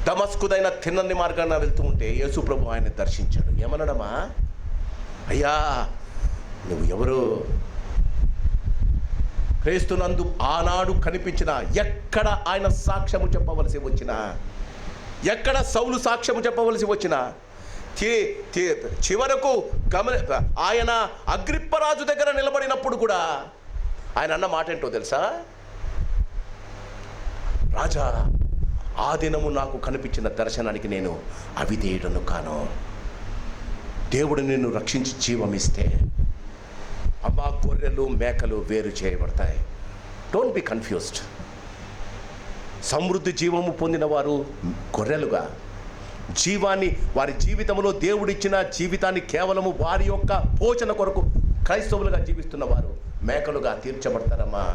Speaker 1: దమస్కుదైన తిన్నని మార్గాన వెళ్తూ ఉంటే యేసు ప్రభు ఆయన దర్శించాడు. ఏమన్నాడమ్మా? అయ్యా నువ్వు ఎవరు? క్రీస్తునందు ఆనాడు కనిపించిన, ఎక్కడ ఆయన సాక్ష్యము చెప్పవలసి వచ్చినా, ఎక్కడ సౌలు సాక్ష్యము చెప్పవలసి వచ్చినా, చివరకు ఆయన అగ్రిప్పరాజు దగ్గర నిలబడినప్పుడు కూడా ఆయన అన్న మాట ఏంటో తెలుసా? రాజా, ఆ దినము నాకు కనిపించిన దర్శనానికి నేను అవిధేయుడను కాను. దేవుడు నిన్ను రక్షించి జీవమిస్తే అమ్మా గొర్రెలు మేకలు వేరు చేయబడతాయి. Don't be confused. సమృద్ధి జీవము పొందిన వారు గొర్రెలుగా జీవాన్ని, వారి జీవితంలో దేవుడిచ్చిన జీవితాన్ని కేవలము వారి యొక్క పోషణ కొరకు క్రైస్తవులుగా జీవిస్తున్న వారు మేకలుగా తీర్చబడతారమ్మా.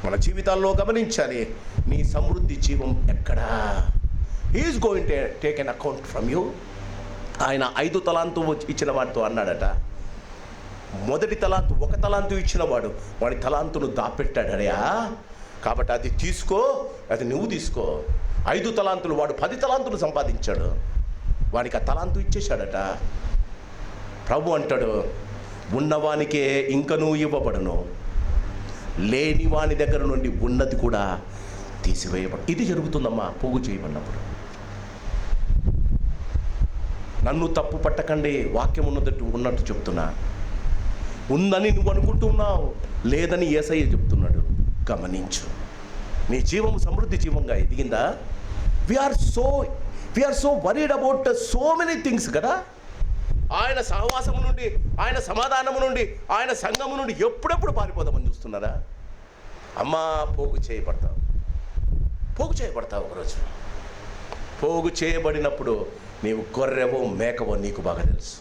Speaker 1: మన జీవితాల్లో గమనించాలి, నీ సమృద్ధి జీవం ఎక్కడా. He's going to take an account from you. ఆయన 5 తలాంతు ఇచ్చిన వాడితో అన్నాడట, మొదటి తలాంతు 1 తలాంతు ఇచ్చిన వాడి తలాంతును దాపెట్టాడయా, కాబట్టి అది తీసుకో, అది నువ్వు తీసుకో. 5 తలాంతులు వాడు 10 తలాంతులు సంపాదించాడు, వాడికి ఆ తలాంతు ఇచ్చేశాడట. ప్రభు అంటాడు, ఉన్నవానికే ఇంకనూ ఇవ్వబడును, లేని వాని దగ్గర నుండి ఉన్నది కూడా తీసివేయబడు. ఇది జరుగుతుందమ్మా పోగు చేయబడినప్పుడు. నన్ను తప్పు పట్టకండి, వాక్యం ఉన్నట్టు చెప్తున్నా. ఉందని నువ్వు అనుకుంటున్నావు, లేదని యేసయ్య చెప్తున్నాడు. గమనించు, నీ జీవం సమృద్ధి జీవంగా ఎదిగిందా? We're so worried about so many things కదా. ఆయన సహవాసము నుండి, ఆయన సమాధానము నుండి, ఆయన సంఘము నుండి ఎప్పుడెప్పుడు పారిపోదామని చూస్తున్నారా? అమ్మా, పోగు చేయబడతావు ఒకరోజు. పోగు చేయబడినప్పుడు నీవు గొర్రెవో మేకవో నీకు బాగా తెలుసు.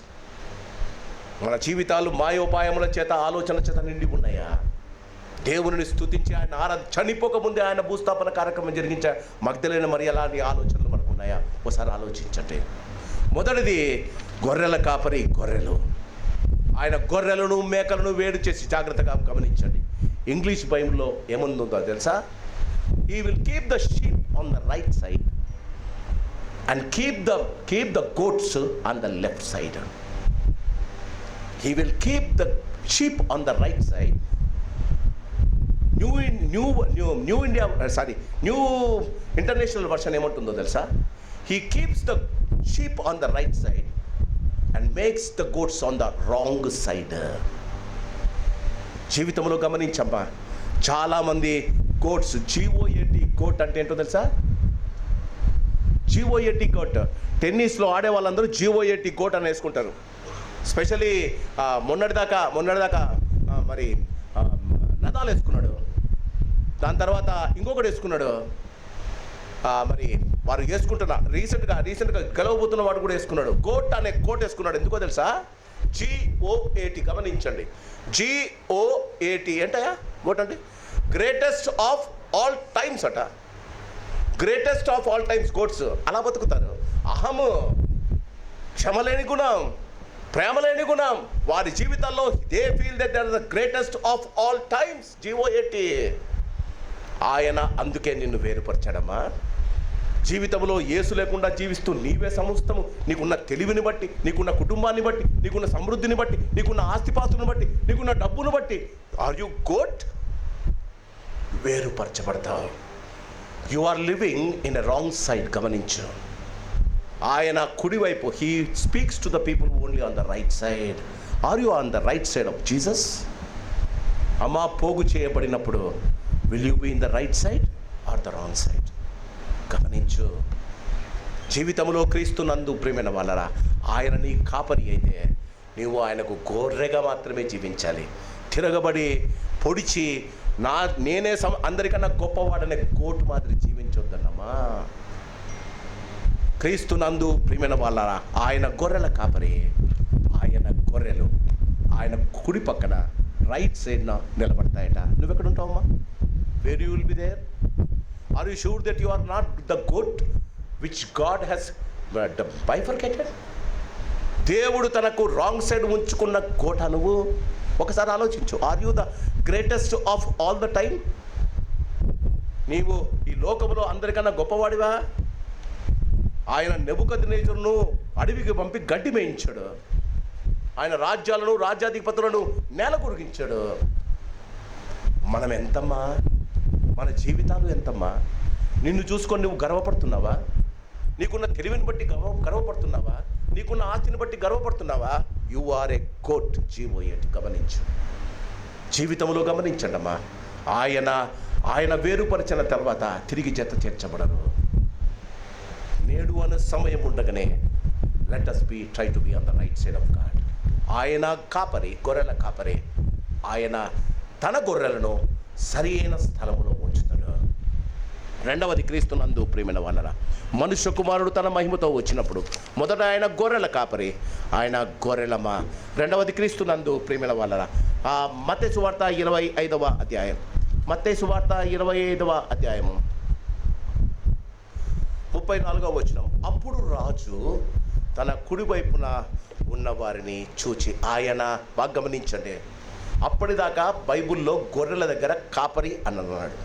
Speaker 1: మన జీవితాలు మాయోపాయముల చేత, ఆలోచన చేత నిండి ఉన్నాయా? దేవుని స్తుతించి ఆయన చనిపోకముందే ఆయన భూస్థాపన కార్యక్రమం జరిగించా మగ్దలేన మరి అలాంటి ఆలోచనలు మనకు ఉన్నాయా? ఒకసారి ఆలోచించండి. మొదటిది, గొర్రెల కాపరి గొర్రెలు. ఆయన గొర్రెలను మేకలను వేరు చేసి, జాగ్రత్తగా గమనించండి. ఇంగ్లీష్ బైబిల్లో ఏముందో తెలుసా? He will keep the sheep on the right side and keep the goats on the left side. He will keep the sheep on the right side. New international version ఏమంటుందో తెలుసా? He keeps the sheep on the right side and makes the goats on the wrong side. జీవితంలో గమనించమ్మా, చాలామంది goats, GOAT goat అంటే ఏంటో తెలుసా? GOAT goat. టెన్నిస్లో ఆడే వాళ్ళందరూ GOAT గోట్ అని వేసుకుంటారు. స్పెషలీ మొన్నటిదాకా మరి నదాల్ వేసుకున్నాడు, దాని తర్వాత ఇంకొకటి వేసుకున్నాడు. మరి వారు వేసుకుంటున్నా రీసెంట్గా గెలవబోతున్న వాడు కూడా వేసుకున్నాడు. గోట్ అనే కోట్ వేసుకున్నాడు. ఎందుకో తెలుసా? GOAT. గమనించండి, GOAT ఏంటయా గోట్ అంటే? గ్రేటెస్ట్ ఆఫ్ ఆల్ టైమ్స్ అట. Greatest of all times goats అలా బతుకుతారు. అహము, క్షమలేని గుణం, ప్రేమలేని గుణం వారి జీవితాల్లో. They feel that they are the greatest of all times. GOAT. ఆయన అందుకే నిన్ను వేరుపరచాడమ్మా. జీవితంలో యేసు లేకుండా జీవిస్తూ నీవే సమస్తము, నీకున్న తెలివిని బట్టి, నీకున్న కుటుంబాన్ని బట్టి, నీకున్న సమృద్ధిని బట్టి, నీకున్న ఆస్తిపాస్తులను బట్టి, నీకున్న డబ్బును బట్టి, ఆర్ యు గోట్? వేరుపరచబడతావు. You are living in a wrong side. గమనించు, ఆయన కుడివైపు. He speaks to the people only on the right side. Are you on the right side of Jesus? అమ్మా, పోగు చేయబడినప్పుడు will you be in the right side or the wrong side? గమనించు. జీవితంలో క్రీస్తునందు ప్రియమైన వాళ్ళరా, ఆయన నీ కాపరి అయితే నీవు ఆయనకు గొర్రెగా మాత్రమే జీవించాలి. తిరగబడి పొడిచి నేనే అందరికన్నా గొప్పవాడనే కోటు మాదిరి జీవించొద్దన్నమ్మా. క్రీస్తునందు ప్రియమైన వాళ్ళరా, ఆయన గొర్రెల కాపరి. ఆయన గొర్రెలు ఆయన కుడి పక్కన రైట్ సైడ్న నిలబడతాయట. నువ్వెక్కడ ఉంటావమ్మా? Where you will be there? Are you sure that you are not the goat which God has bifurcated? దేవుడు తనకు రాంగ్ సైడ్ ఉంచుకున్న గోట నువ్వు. ఒకసారి ఆలోచించు. Are you the greatest of all the time? నీవు ఈ లోకంలో అందరికన్నా గొప్పవాడివా? ఆయన నెబుకద్నెజరును అడవికి పంపి గడ్డి మేయించాడు. ఆయన రాజ్యాలను, రాజ్యాధిపతులను నేల కొరిగించాడు. మనం ఎంతమ్మా? మన జీవితాలు ఎంతమ్మా? నిన్ను చూసుకొని నువ్వు గర్వపడుతున్నావా? నీకున్న తెలివిని బట్టి గర్వపడుతున్నావా? నీకున్న ఆస్తిని బట్టి గర్వపడుతున్నావా? You are a goat. GOAT. గమనించు. జీవితంలో గమనించండమ్మా, ఆయన వేరుపరిచిన తర్వాత తిరిగి జత చేర్చబడరు. నేడు అనే సమయం ఉండగానే let us try to be on the right side of God. ఆయన కాపరి, గొర్రెల కాపరి. ఆయన తన గొర్రెలను సరి అయిన స్థలములో ఉంచుతాడు. రెండవది, క్రీస్తునందు ప్రియమైన వాళ్ళరా, మనుష్య కుమారుడు తన మహిమతో వచ్చినప్పుడు మొదట ఆయన గొర్రెల కాపరి, ఆయన గొర్రెలమ్మ. రెండవది, క్రీస్తునందు ప్రియమైన వాళ్ళరా, మత్తయి సువార్త 25వ అధ్యాయం మత్తయి సువార్త 25వ అధ్యాయము 34వ వచనం. అప్పుడు రాజు తన కుడివైపున ఉన్న వారిని చూచి ఆయన, బాగా గమనించండి, అప్పటిదాకా బైబిల్లో గొర్రెల దగ్గర కాపరి అన్నాడు.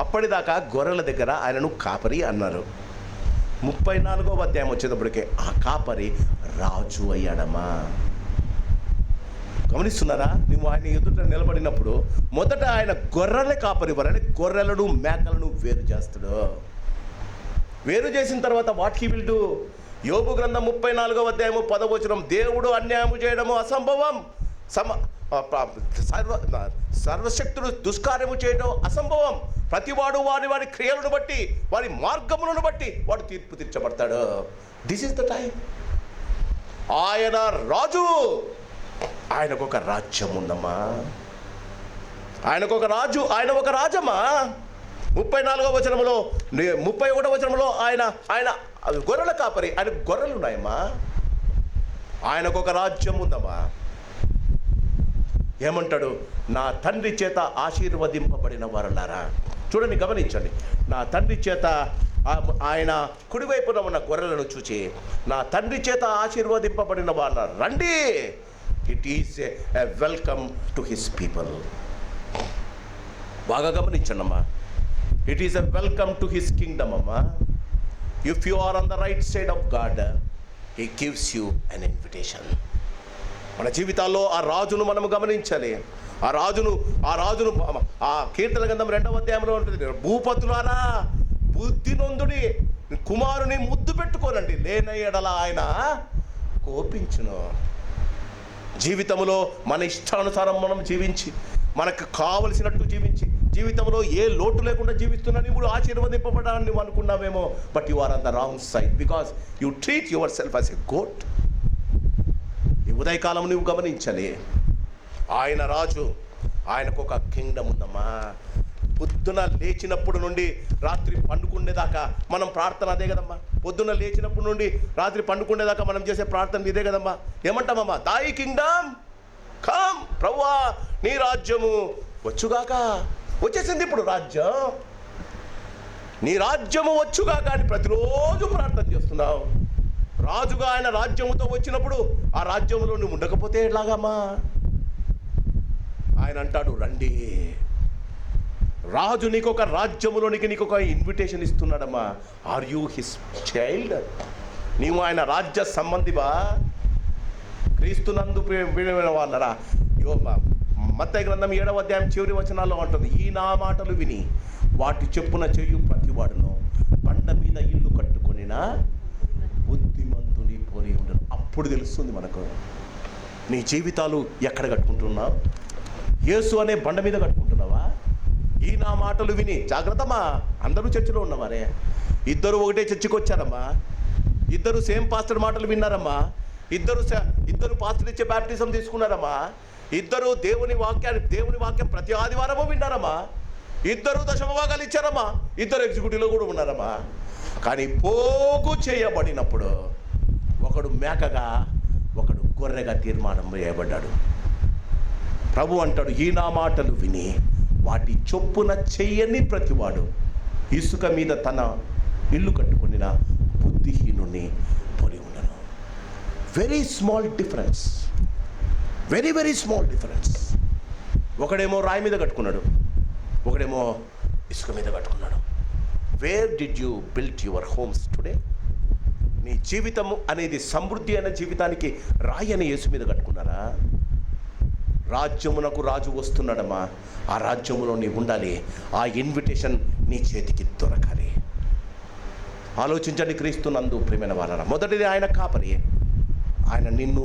Speaker 1: అప్పటిదాకా గొర్రెల దగ్గర ఆయనను కాపరి అన్నారు. 34వ అధ్యాయం వచ్చేటప్పటికే ఆ కాపరి రాజు అయ్యాడమ్మా. గమనిస్తున్నారా? నువ్వు ఆయన ఎదుట నిలబడినప్పుడు మొదట ఆయన గొర్రెలే కాపరి ఇవ్వాలని గొర్రెలను మేకలను వేరు చేస్తాడు. వేరు చేసిన తర్వాత వాట్ హీ విల్ డూ? యోబు గ్రంథం 34వ అధ్యాయము 10వ వచనం, దేవుడు అన్యాయము చేయడము అసంభవం, సర్వశక్తుడు దుష్కార్యము చేయడం అసంభవం. ప్రతివాడు వారి క్రియలను బట్టి, వారి మార్గములను బట్టి వాడు తీర్పు తీర్చబడతాడు. This is the time. ఆయన రాజు, ఆయనకు ఒక రాజ్యం ఉందమ్మా. ఆయనకు ఒక రాజు, ఆయన ఒక రాజమ్మా. 34వ వచనంలో 31వ వచనంలో ఆయన గొర్రెల కాపరి, ఆయన గొర్రెలు ఉన్నాయమ్మా. ఆయనకు ఒక రాజ్యం ఉందమ్మా. ఏమంటాడు? నా తండ్రి చేత ఆశీర్వదింపబడిన వారులారా. చూడండి, గమనించండి. నా తండ్రి చేత, ఆయన కుడివైపున ఉన్న గొర్రెలను చూచి, నా తండ్రి చేత ఆశీర్వదింపబడిన వారు రండి. It is a welcome to his people. బాగా గమనించండి అమ్మా. It is a welcome to his kingdom అమ్మా. If you are on the right side of God, he gives you an invitation. మన జీవితాల్లో ఆ రాజును మనము గమనించాలి. ఆ రాజును ఆ కీర్తన గ్రంథం 2వ అధ్యాయంలో ఉంటుంది, భూపతులారా బుద్ధి నొందుడి, కుమారుని ముద్దు పెట్టుకోనండి, లేని ఎడల ఆయన కోపించును. జీవితంలో మన ఇష్టానుసారం మనం జీవించి, మనకు కావలసినట్టు జీవించి, జీవితంలో ఏ లోటు లేకుండా జీవిస్తున్నా నువ్వు ఆశీర్వదింపబడాలని నువ్వు అనుకున్నావేమో. But you are on the wrong side because you treat yourself as a goat. ఈ ఉదయకాలం నువ్వు గమనించాలి. ఆయన రాజు, ఆయనకు ఒక కింగ్డమ్ ఉందమ్మా. పొద్దున లేచినప్పుడు నుండి రాత్రి పండుకునేదాకా మనం ప్రార్థన అదే కదమ్మా. పొద్దున్న లేచినప్పుడు నుండి రాత్రి పండుకునేదాకా మనం చేసే ప్రార్థన ఇదే కదమ్మా. ఏమంటామమ్మా? దై కింగ్డమ్ కమ్, ప్రభువా నీ రాజ్యము వచ్చుగాక. వచ్చేసింది ఇప్పుడు రాజ్యం, నీ రాజ్యము వచ్చుగాక అని ప్రతిరోజు ప్రార్థన చేస్తున్నావు. రాజుగా ఆయన రాజ్యముతో వచ్చినప్పుడు ఆ రాజ్యంలో నువ్వు ఉండకపోతే ఎలాగమ్మా? ఆయన అంటాడు రండి. రాజు నీకు ఒక రాజ్యములోనికి నీకు ఒక ఇన్విటేషన్ ఇస్తున్నాడమ్మా. Are you his child? నీవు ఆయన రాజ్య సంబంధివా? క్రీస్తునందు ప్రియమైన వాళ్ళరా. మత్తయి గ్రంథం 7వ అధ్యాయం చివరి వచనాల్లో ఉంటుంది, ఈ నా మాటలు విని వాటి చెప్పున చేయు ప్రతివాడును బండ మీద ఇల్లు కట్టుకొనినా బుద్ధిమంతుని పోలి ఉండను. అప్పుడు తెలుస్తుంది మనకు నీ జీవితాలు ఎక్కడ కట్టుకుంటున్నావు. యేసు అనే బండ మీద కట్టుకుంటున్నావా? ఈ నా మాటలు విని, జాగ్రత్తమ్మా, అందరూ చర్చిలో ఉన్నవారే. ఇద్దరు ఒకటే చర్చికి వచ్చారమ్మా. ఇద్దరు సేమ్ పాస్టర్ మాటలు విన్నారమ్మా. ఇద్దరు పాస్టర్ ఇచ్చే బాప్టిజం తీసుకున్నారమ్మా. ఇద్దరు దేవుని వాక్యం ప్రతి ఆదివారము విన్నారమ్మా. ఇద్దరు దశమభాగాలు ఇచ్చారమ్మా. ఇద్దరు ఎగ్జిక్యూటివ్లో కూడా ఉన్నారమ్మా. కానీ పోగు చేయబడినప్పుడు ఒకడు మేకగా, ఒకడు గొర్రెగా తీర్మానం చేయబడ్డాడు. ప్రభు అంటాడు, ఈ నా మాటలు విని వాటి చొప్పున చెయ్యని ప్రతివాడు ఇసుక మీద తన ఇల్లు కట్టుకొనిన బుద్ధిహీనుని పోలి ఉండను. Very small difference, very very small difference. ఒకడేమో రాయి మీద కట్టుకున్నాడు, ఒకడేమో ఇసుక మీద కట్టుకున్నాడు. Where did you build your homes today? నీ జీవితము అనేది సమృద్ధి అయిన జీవితానికి రాయి అనే యేసు మీద కట్టుకున్నారా? రాజ్యమునకు రాజు వస్తున్నాడమ్మా. ఆ రాజ్యములో నీ ఉండాలి. ఆ ఇన్విటేషన్ నీ చేతికి దొరకాలి. ఆలోచించండి క్రీస్తునందు ప్రియమైన వారరా. మొదటిది ఆయన కాపరి, ఆయన నిన్ను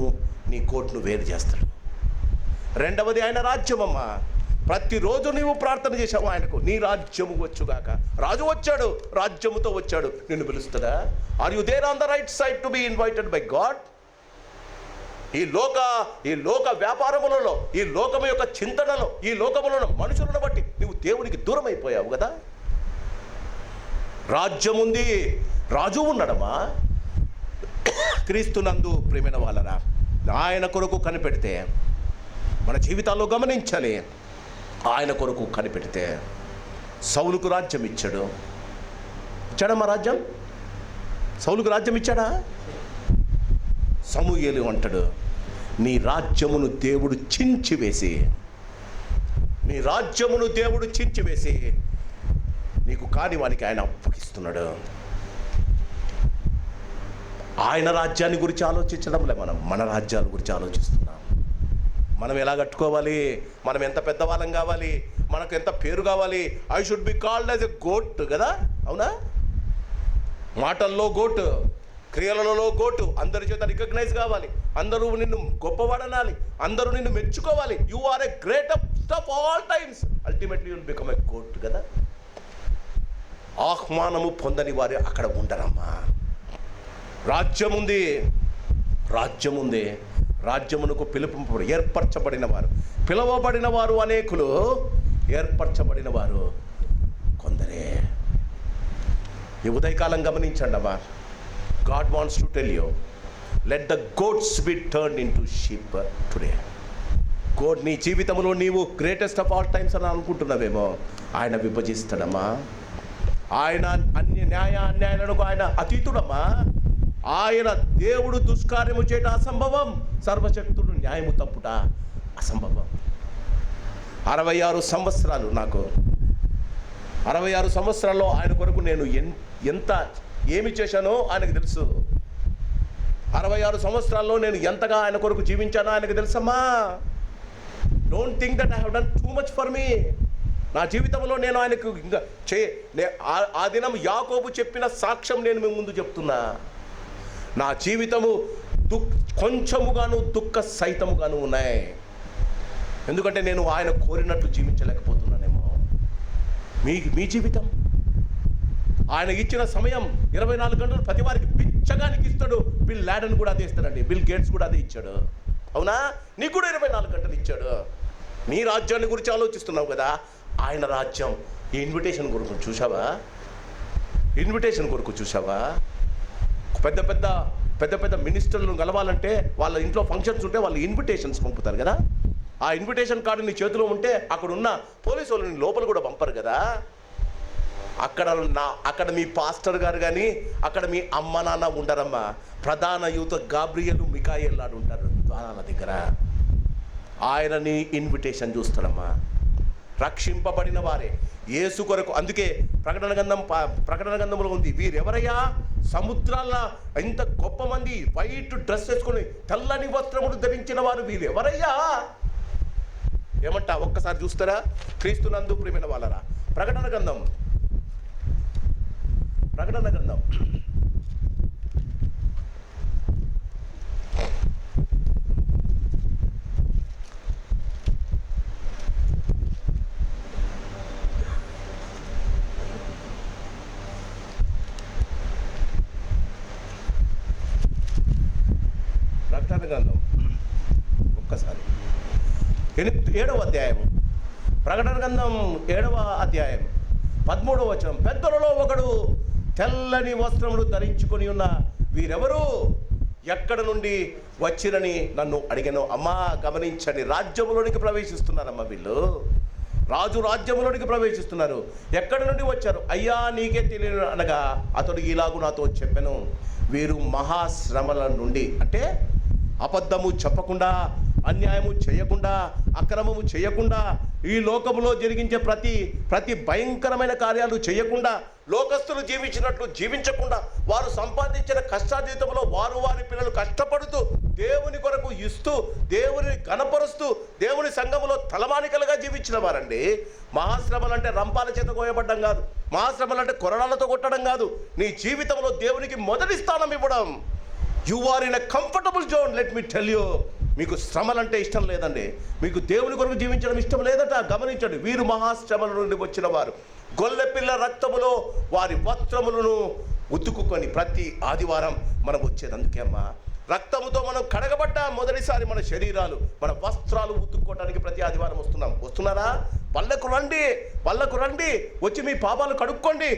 Speaker 1: నీ కోట్ను వేరు చేస్తాడు. రెండవది ఆయన రాజ్యమమ్మా. ప్రతిరోజు నీవు ప్రార్థన చేశావు ఆయనకు, నీ రాజ్యము వచ్చుగాక. రాజు వచ్చాడు, రాజ్యముతో వచ్చాడు, నిన్ను పిలుస్తాడా? Are you there on the right side to be invited by God? ఈ లోక వ్యాపారములలో, ఈ లోకము యొక్క చింతనలో, ఈ లోకములను మనుషులను బట్టి నువ్వు దేవునికి దూరం అయిపోయావు కదా. రాజ్యం ఉంది, రాజు ఉన్నాడమ్మా. క్రీస్తునందు ప్రియమైన వాళ్ళరా, ఆయన కొరకు కనిపెడితే మన జీవితాల్లో గమనించాలి. ఆయన కొరకు కనిపెడితే సౌలుకు రాజ్యం ఇచ్చాడు. ఇచ్చాడమ్మా రాజ్యం? సౌలుకు రాజ్యం ఇచ్చాడా? సమూయేలు అంటాడు, నీ రాజ్యమును దేవుడు చించివేసి, నీ రాజ్యమును దేవుడు చించివేసి నీకు కాని వానికి ఆయన అప్పగిస్తున్నాడు. ఆయన రాజ్యాన్ని గురించి ఆలోచించడంలే, మనం మన రాజ్యాల గురించి ఆలోచిస్తున్నాం. మనం ఎలా కట్టుకోవాలి, మనం ఎంత పెద్దవాళ్ళం కావాలి, మనకు ఎంత పేరు కావాలి. I should be called as a goat కదా, అవునా? మాటల్లో గోటు, క్రియలలో గోటు, అందరి చేత రికగ్నైజ్ కావాలి, అందరూ నిన్ను గొప్పవాడనాలి, అందరూ నిన్ను మెచ్చుకోవాలి. You are a greatest of all times. Ultimately you will become a goat కదా. ఆహ్వానము పొందని వారు అక్కడ ఉండరమ్మా. రాజ్యం ఉంది, రాజ్యం ఉంది. రాజ్యమునకు ఏర్పరచబడిన వారు, పిలువబడిన వారు అనేకులు, ఏర్పరచబడిన వారు కొందరే. ఈ ఉదయకాలం గమనించండి అమ్మా. God wants to tell you, let the goats be turned into sheep today. God, నీ జీవితంలో నీవు గ్రేటెస్ట్ ఆఫ్ ఆల్ టైమ్స్ అని అనుకుంటున్నావేమో, ఆయన విభజిస్తాడమ్మా. ఆయన న్యాయ అన్యాయాలకు ఆయన అతీతుడమ్మా. ఆయన దేవుడు దుష్కార్యము చేయట అసంభవం, సర్వశక్తుడు న్యాయము తప్పుట అసంభవం. 66 సంవత్సరాలు, నాకు 66 సంవత్సరాల్లో ఆయన కొరకు నేను ఎంత ఏమి చేశానో ఆయనకు తెలుసు. 66 సంవత్సరాల్లో నేను ఎంతగా ఆయన కొరకు జీవించానో ఆయనకు తెలుసమ్మా. Don't think that I have done too much for me. నా జీవితంలో నేను ఆయనకు ఇంకా ఆ దినం యాకోబు చెప్పిన సాక్ష్యం నేను మీ ముందు చెప్తున్నా. నా జీవితము కొంచెముగాను దుఃఖ సహితముగాను ఉన్నాయి. ఎందుకంటే నేను ఆయన కోరినట్లు జీవించలేకపోతున్నానేమో. మీ జీవితం, ఆయన ఇచ్చిన సమయం 24 గంటలు ప్రతి వారికి పిచ్చగానికి ఇస్తాడు. బిల్ లాడెన్ కూడా అదే ఇస్తాడండి, బిల్ గేట్స్ కూడా అదే ఇచ్చాడు, అవునా? నీకు కూడా 24 గంటలు ఇచ్చాడు. నీ రాజ్యాన్ని గురించి ఆలోచిస్తున్నావు కదా. ఆయన రాజ్యం, ఈ ఇన్విటేషన్ కొరకు చూసావా? ఇన్విటేషన్ కొరకు చూసావా? పెద్ద పెద్ద మినిస్టర్లను కలవాలంటే వాళ్ళ ఇంట్లో ఫంక్షన్స్ ఉంటే వాళ్ళు ఇన్విటేషన్స్ పంపుతారు కదా. ఆ ఇన్విటేషన్ కార్డు నీ చేతిలో ఉంటే అక్కడ ఉన్న పోలీసు వాళ్ళని లోపల కూడా పంపరు కదా. అక్కడ మీ పాస్టర్ గారు కానీ, అక్కడ మీ అమ్మ నాన్న ఉండరమ్మా. ప్రధాన యూత గాబ్రియలు, మికాయేల్ లాడు ఉంటారు ద్వారాల దగ్గర. ఆయనని ఇన్విటేషన్ చూస్తాడమ్మా. రక్షింపబడిన వారే యేసు కొరకు. అందుకే ప్రకటన గంధంలో ఉంది, వీరెవరయ్యా? సముద్రాల ఇంత గొప్ప మంది వైట్ డ్రెస్ వేసుకొని తెల్లని వస్త్రములు ధరించిన వారు వీరెవరయ్యా? ఏమంటా ఒక్కసారి చూస్తారా? క్రీస్తునందు ప్రియమైన వాళ్ళరా, ప్రకటన గ్రంథం ప్రకటన గ్రంథం ఒక్కసారి 7వ అధ్యాయము, ప్రకటన గ్రంథం 7వ అధ్యాయం 13వ వచనం. పెద్దలలో ఒకడు తెల్లని వస్త్రములు ధరించుకొని ఉన్న వీరెవరు, ఎక్కడ నుండి వచ్చిరని నన్ను అడిగాను. అమ్మా గమనించండి, రాజ్యములోనికి ప్రవేశిస్తున్నారమ్మా వీళ్ళు. రాజు రాజ్యములోనికి ప్రవేశిస్తున్నారు. ఎక్కడి నుండి వచ్చారు? అయ్యా నీకే తెలియను అనగా అతడు ఇలాగు నాతో చెప్పాను, వీరు మహాశ్రమల నుండి, అంటే అబద్ధము చెప్పకుండా, అన్యాయము చేయకుండా, అక్రమము చేయకుండా, ఈ లోకములో జరిగించే ప్రతి భయంకరమైన కార్యాలు చేయకుండా, లోకస్తులు జీవించినట్లు జీవించకుండా, వారు సంపాదించిన కష్టాజీతంలో వారి పిల్లలు కష్టపడుతూ దేవుని కొరకు ఇస్తూ, దేవుని గణపరుస్తూ, దేవుని సంఘములో తలమానికలుగా జీవించిన వారండి. మహాశ్రమలు అంటే రంపాల చేత కోయబడ్డం కాదు, మహాశ్రమలు అంటే కొరడాలతో కొట్టడం కాదు. నీ జీవితంలో దేవునికి మొదటి స్థానం ఇవ్వడం. You are in a comfortable zone. Let me tell you, మీకు శ్రమలంటే ఇష్టం లేదండి, మీకు దేవుని కొరకు జీవించడం ఇష్టం లేదట. గమనించండి, వీరు మహాశ్రమల నుండి వచ్చిన వారు. గొల్లెపిల్ల రక్తములో వారి వస్త్రములను ఉతుకుకొని ప్రతి ఆదివారం మనం వచ్చేది. అందుకే అమ్మా, రక్తముతో మనం కడగబడ్డా మొదటిసారి మన శరీరాలు, మన వస్త్రాలు ఉతుక్కోవడానికి ప్రతి ఆదివారం వస్తున్నారా? పళ్ళకు రండి, వచ్చి మీ పాపాలు కడుక్కోండి.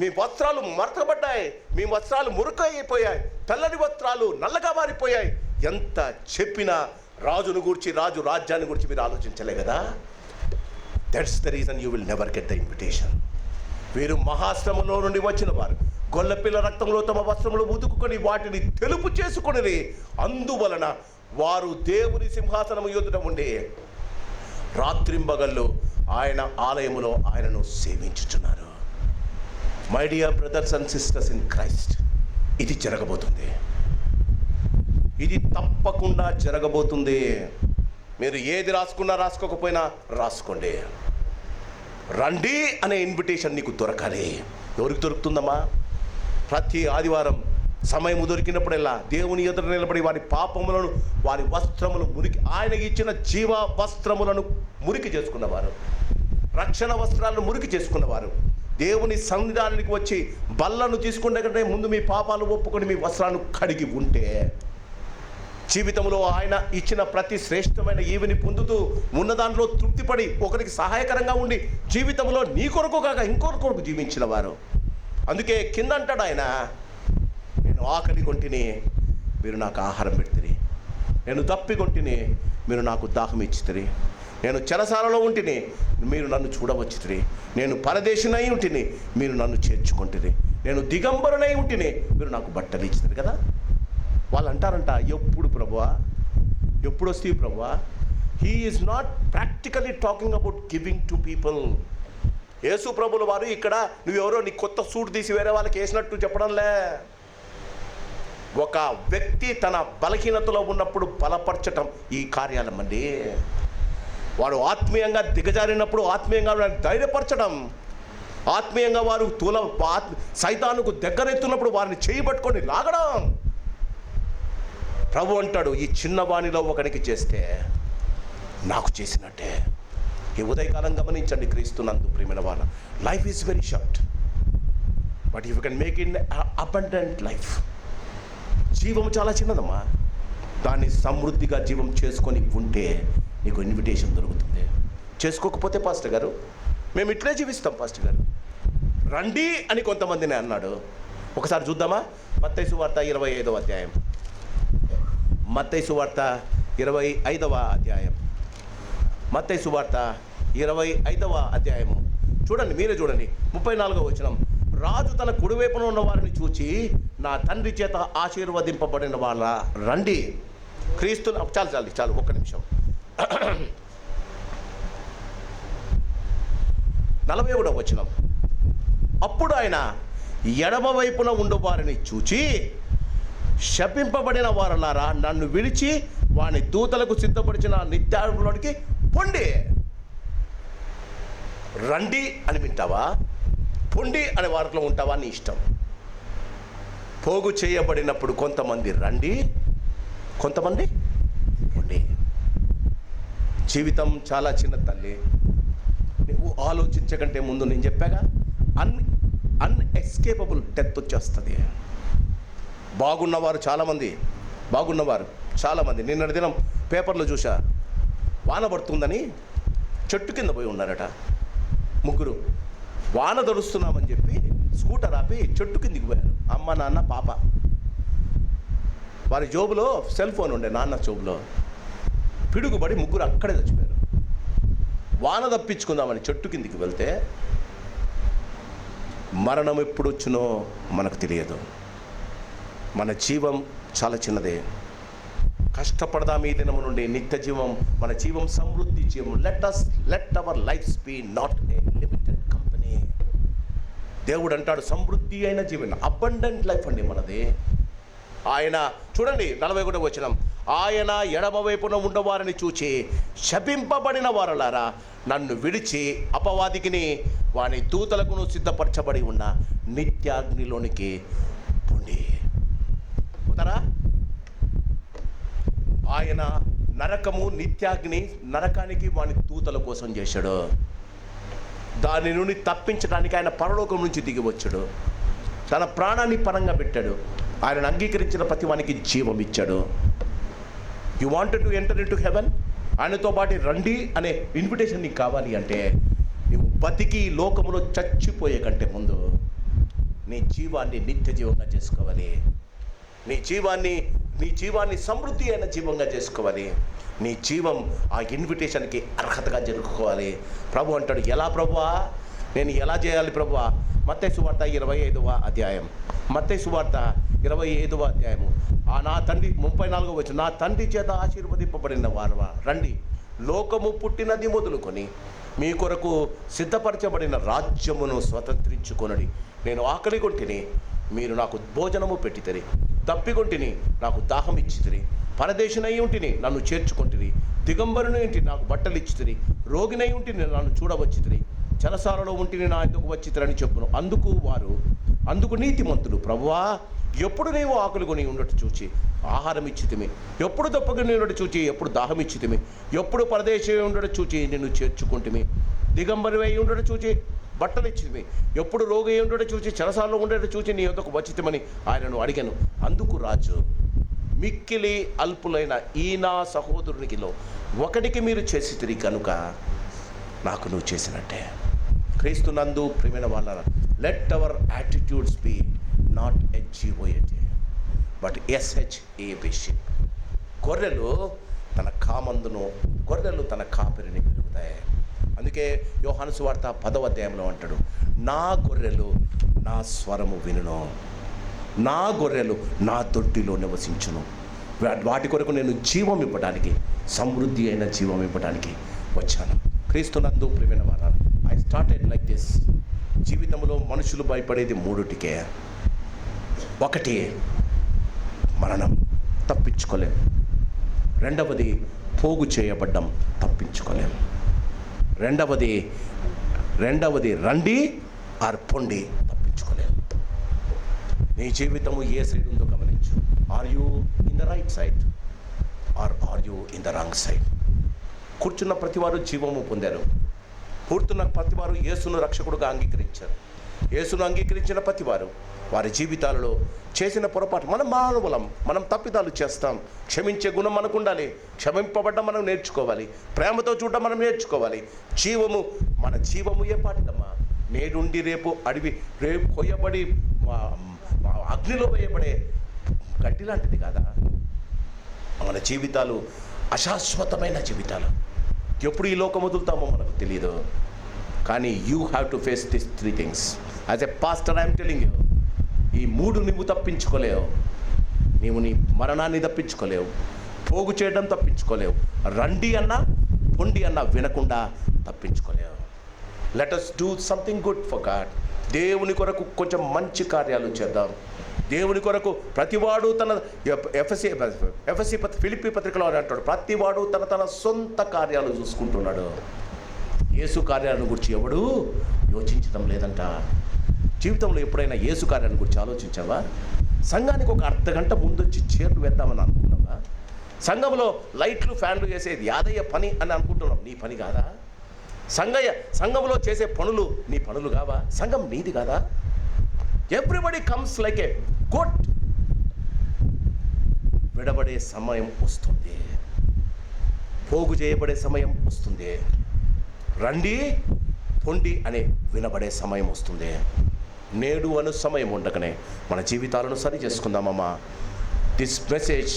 Speaker 1: మీ వస్త్రాలు మరతబడ్డాయి, మీ వస్త్రాలు మురుకైపోయాయి, తెల్లని వస్త్రాలు నల్లగా మారిపోయాయి. ఎంత చెప్పినా రాజును గూర్చి, రాజు రాజ్యాన్ని గురించి మీరు ఆలోచించలే కదా. That's the reason you will never get the invitation. వీరు మహాశ్రమంలో నుండి వచ్చిన వారు, గొల్లపిల్ల రక్తంలో తమ వస్త్రములు ఉతుకుకొని వాటిని తెలుపు చేసుకొని, అందువలన వారు దేవుని సింహాసనము ఎదుట ఉండి రాత్రింబగళ్ళు ఆయన ఆలయములో ఆయనను సేవించుచున్నారు. My dear brothers and sisters in Christ, ఇది జరగబోతుంది. ఇది తప్పకుండా జరగబోతుంది. మీరు ఏది రాసుకున్నా రాసుకోకపోయినా రాసుకోండి. రండి అనే ఇన్విటేషన్ నీకు దొరకాలి. ఎవరికి దొరుకుతుందమ్మా? ప్రతి ఆదివారం సమయం దొరికినప్పుడల్లా దేవుని ఎదుట నిలబడి వారి పాపములను, వారి వస్త్రములు మురికి, ఆయన ఇచ్చిన జీవ వస్త్రములను మురికి చేసుకున్నవారు, రక్షణ వస్త్రాలను మురికి చేసుకున్నవారు దేవుని సన్నిధానానికి వచ్చి బల్లను తీసుకునే కంటే ముందు మీ పాపాలు ఒప్పుకొని మీ వస్త్రాలను కడిగి ఉంటే, జీవితంలో ఆయన ఇచ్చిన ప్రతి శ్రేష్టమైన ఈవిని పొందుతూ ఉన్న దాంట్లో తృప్తిపడి ఒకరికి సహాయకరంగా ఉండి జీవితంలో నీ కొరకు కాక ఇంకొకరి కొరకు జీవించిన వారు. అందుకే కింద అంటాడు ఆయన, నేను ఆకలి కొంటిని మీరు నాకు ఆహారం పెడితిరి, నేను దప్పి కొంటిని మీరు నాకు దాహం ఇచ్చితిరి, నేను చెరసాలలో ఉంటిని మీరు నన్ను చూడవచ్చితిరి, నేను పరదేశినై ఉంటిని మీరు నన్ను చేర్చుకుంటుని, నేను దిగంబరునై ఉంటిని మీరు నాకు బట్టలు ఇచ్చినారు కదా. వాళ్ళు అంటారంట, ఎప్పుడు ప్రభువా, ఎప్పుడు వస్తాయి ప్రభువా? He is not practically talking about giving to people. Yesu ప్రభుల వారు ఇక్కడ నువ్వెవరో నీ కొత్త సూట్ తీసి వేరే వాళ్ళకి వేసినట్టు చెప్పడంలే. ఒక వ్యక్తి తన బలహీనతలో ఉన్నప్పుడు బలపరచటం ఈ కార్యాలం అండి. వాడు ఆత్మీయంగా దిగజారినప్పుడు ఆత్మీయంగా ధైర్యపరచడం, ఆత్మీయంగా వారు సైతానుకు దగ్గరెత్తున్నప్పుడు వారిని చేయబట్టుకొని లాగడం. ప్రభు అంటాడు, ఈ చిన్నవాణిలో ఒకనికి చేస్తే నాకు చేసినట్టే. ఈ ఉదయకాలం గమనించండి క్రీస్తునందు ప్రియమైన వాళ్ళ, life is very short, but you can make in abundant life. జీవం చాలా చిన్నదమ్మా, దాన్ని సమృద్ధిగా జీవం చేసుకొని ఉంటే నీకు ఇన్విటేషన్ దొరుకుతుంది. చేసుకోకపోతే పాస్టర్ గారు మేము ఇట్లే జీవిస్తాం పాస్టర్ గారు, రండి అని కొంతమందిని అన్నాడు. ఒకసారి చూద్దామా? మత్తయి సువార్త 25వ అధ్యాయం, మత్తయి సువార్త 25వ అధ్యాయం, మత్తయి సువార్త 25వ అధ్యాయము చూడండి, మీరే చూడండి. 34వ వచనం, రాజు తన కుడివైపున ఉన్న వారిని చూచి నా తండ్రి చేత ఆశీర్వదింపబడిన వాళ్ళ రండి. క్రీస్తు చాలు ఒక్క నిమిషం. 41వ వచనం, అప్పుడు ఆయన ఎడమ వైపున ఉండు వారిని చూచి శపింపబడిన వారలారా నన్ను విడిచి వాని దూతలకు సిద్ధపరిచిన నిత్యాగ్నిలోనికి పొండి. రండి అని వింటావా? పొండి అనే వారిలో ఉంటావా? నీ ఇష్టం. పోగు చేయబడినప్పుడు కొంతమంది రండి, కొంతమంది పొండి. జీవితం చాలా చిన్న తల్లి. నువ్వు ఆలోచించకంటే ముందు నేను చెప్పాగా, అన్ఎస్కేపబుల్ డెత్ వచ్చేస్తుంది. బాగున్నవారు చాలామంది నిన్నటి దినం పేపర్లో చూసా, వాన పడుతుందని చెట్టు కింద పోయి ఉన్నారట ముగ్గురు. వాన దొరుస్తున్నామని చెప్పి స్కూటర్ ఆపి చెట్టు కిందికి పోయారు. అమ్మ, నాన్న, పాప. వారి జోబులో సెల్ ఫోన్ ఉండే, నాన్న జోబులో. పిడుగుబడి ముగ్గురు అక్కడే చచ్చిపోయారు. వాన తప్పించుకుందామని చెట్టు కిందికి వెళ్తే మరణం ఎప్పుడు వచ్చినో మనకు తెలియదు. మన జీవం చాలా చిన్నదే. కష్టపడదాం ఈ దినము నుండి నిత్య జీవం, మన జీవం సమృద్ధి జీవం. Let our lives be not a limited company. దేవుడు అంటాడు సమృద్ధి అయిన జీవనం, అబండెంట్ లైఫ్ అండి మనది. ఆయన చూడండి 41వ వచనం, ఆయన ఎడమ వైపున ఉన్నవారిని చూచి శపింపబడిన వారలారా నన్ను విడిచి అపవాదికిని వాని దూతలకును సిద్ధపరచబడి ఉన్న నిత్యాగ్నిలోనికి పొండి. పోతారా? ఆయన నరకము, నిత్యాగ్ని, నరకానికి వాని దూతల కోసం చేశాడు. దాని నుండి తప్పించడానికి ఆయన పరలోకం నుంచి దిగి వచ్చాడు. తన ప్రాణాన్ని పరంగా పెట్టాడు. ఆయనను అంగీకరించిన ప్రతి వానికి జీవం ఇచ్చాడు. You wanted to enter in to heaven, ఆయనతో పాటు రండి అనే ఇన్విటేషన్ నీకు కావాలి అంటే నువ్వు బతికి లోకములో చచ్చిపోయే కంటే ముందు నీ జీవాన్ని నిత్య జీవంగా చేసుకోవాలి. నీ జీవాన్ని నీ జీవాన్ని సమృద్ధి అయిన జీవంగా చేసుకోవాలి. నీ జీవం ఆ ఇన్విటేషన్కి అర్హతగా జరుపుకోవాలి. ప్రభు అంటాడు, ఎలా ప్రభువా, నేను ఎలా చేయాలి ప్రభువా? మత్తయి సువార్త 25వ అధ్యాయం, మత్తయి సువార్త 25వ అధ్యాయము నా తండ్రి 34వ వచనం, నా తండ్రి చేత ఆశీర్వదింపబడిన వారు రండి, లోకము పుట్టినది మొదలుకొని మీ కొరకు సిద్ధపరచబడిన రాజ్యమును స్వతంత్రించుకొనడి. నేను ఆకలి కొంటిని, మీరు నాకు భోజనము పెట్టితిరి, తప్పికొంటిని, నాకు దాహం ఇచ్చితిరి, పరదేశినై ఉంటిని, నన్ను చేర్చుకొంటిరి, దిగంబరుని ఇంటిని, నాకు బట్టలు ఇచ్చితిరి, రోగినై ఉంటిని, నన్ను చూడవచ్చితిరి, చెరసాలలో ఉంటిని, నా ఎందుకు వచ్చితిరని చెప్పును. అందుకు నీతిమంతుడు, ప్రభువా, ఎప్పుడు నీవు ఆకలి కొని ఉండట చూచి ఆహారం ఇచ్చితిమి, ఎప్పుడు దప్పకొని ఉండట చూచి ఎప్పుడు దాహం ఇచ్చితిమి, ఎప్పుడు పరదేశి ఉండట చూచి నిన్ను చేర్చుకుంటుమి, దిగంబరివై ఉండట చూచి బట్టలు ఇచ్చితిమి, ఎప్పుడు రోగి ఉండట చూచి చెరసాలలో ఉండట చూచి నీ యొద్దకు వచ్చితిమని ఆయనను అడిగాను. అందుకు రాజు, మిక్కిలి అల్పులైన ఈ నా సహోదరునికిలో ఒకటికి మీరు చేసితిరి కనుక నాకు నువ్వు చేసినట్టే. క్రీస్తునందు ప్రియమైన వాళ్ళ, let our attitudes be not HGOAT but SHABC. గొర్రెలు తన కామందును, గొర్రెలు తన కాపరిని పెరుగుతాయి. అందుకే యోహాను సువార్త 10వ అధ్యాయంలో అంటాడు, నా గొర్రెలు నా స్వరము వినును, నా గొర్రెలు నా దొడ్డిలో నివసించును, వాటి కొరకు నేను జీవం ఇవ్వడానికి, సమృద్ధి అయిన జీవం ఇవ్వడానికి వచ్చాను. క్రీస్తునందు ప్రియమైన వారు, ఐ స్టార్టెడ్ లైక్ దిస్. జీవితంలో మనుషులు భయపడేది మూడుటికే. ఒకటి మరణం, తప్పించుకోలేం. రెండవది పోగు చేయబడ్డం, తప్పించుకోలేం. రెండవది రండి ఆర్ పొండి, తప్పించుకోలేం. నీ జీవితము ఏ సైడ్ ఉందో గమనించు. Are you in the right side are you in the wrong side? కూర్చున్న ప్రతివారు జీవము పొందారు. కూర్చున్న ప్రతివారు యేసును రక్షకుడుగా అంగీకరించారు. యేసును అంగీకరించిన ప్రతివారు వారి జీవితాలలో చేసిన పొరపాటు, మనం మానవులం, మనం తప్పిదాలు చేస్తాం. క్షమించే గుణం మనకు ఉండాలి. క్షమింపబడ్డం మనం నేర్చుకోవాలి. ప్రేమతో చూడడం మనం నేర్చుకోవాలి. మన జీవము ఏ పాటిదమ్మా? నేడుండి రేపు కొయ్యబడి అగ్నిలో వేయబడే గడ్డి లాంటిది కాదా? మన జీవితాలు అశాశ్వతమైన జీవితాలు. ఎప్పుడు ఈ లోకం వదులుతామో మనకు తెలియదు. కానీ you have to face this 3 things. As a pastor I'm telling you, ఈ 3 నువ్వు తప్పించుకోలేవు. నీవు నీ మరణాన్ని తప్పించుకోలేవు, పోగు చేయడం తప్పించుకోలేవు, రండి అన్నా పొండి అన్నా వినకుండా తప్పించుకోలేవు. Let us do something good for God. దేవుని కొరకు కొంచెం మంచి కార్యాలు చేద్దాం. దేవుని కొరకు ప్రతివాడు తన ఫిలిప్పీ పత్రికలో అంటాడు, ప్రతివాడు తన సొంత కార్యాలు చూసుకుంటున్నాడు. యేసు కార్యాలను గురించి ఎవడు యోచించడం లేదంట. జీవితంలో ఎప్పుడైనా యేసు కార్యాన్ని గురించి ఆలోచించావా? సంఘానికి ఒక అర్ధగంట ముందు వచ్చి చీరలు వేద్దామని అనుకున్నావా? సంఘంలో లైట్లు ఫ్యాన్లు వేసేది యాదయ్య పని అని అనుకుంటున్నాం. నీ పని కాదా? సంఘంలో చేసే పనులు నీ పనులు కావా? సంఘం నీది కాదా? Everybody comes like a good. విడబడే సమయం వస్తుంది, పోగు చేయబడే సమయం వస్తుంది, రండి పొండి అనే వినబడే సమయం వస్తుంది. నేడు అను సమయం ఉండకనే మన జీవితాలను సరి చేసుకుందామమ్మా. This message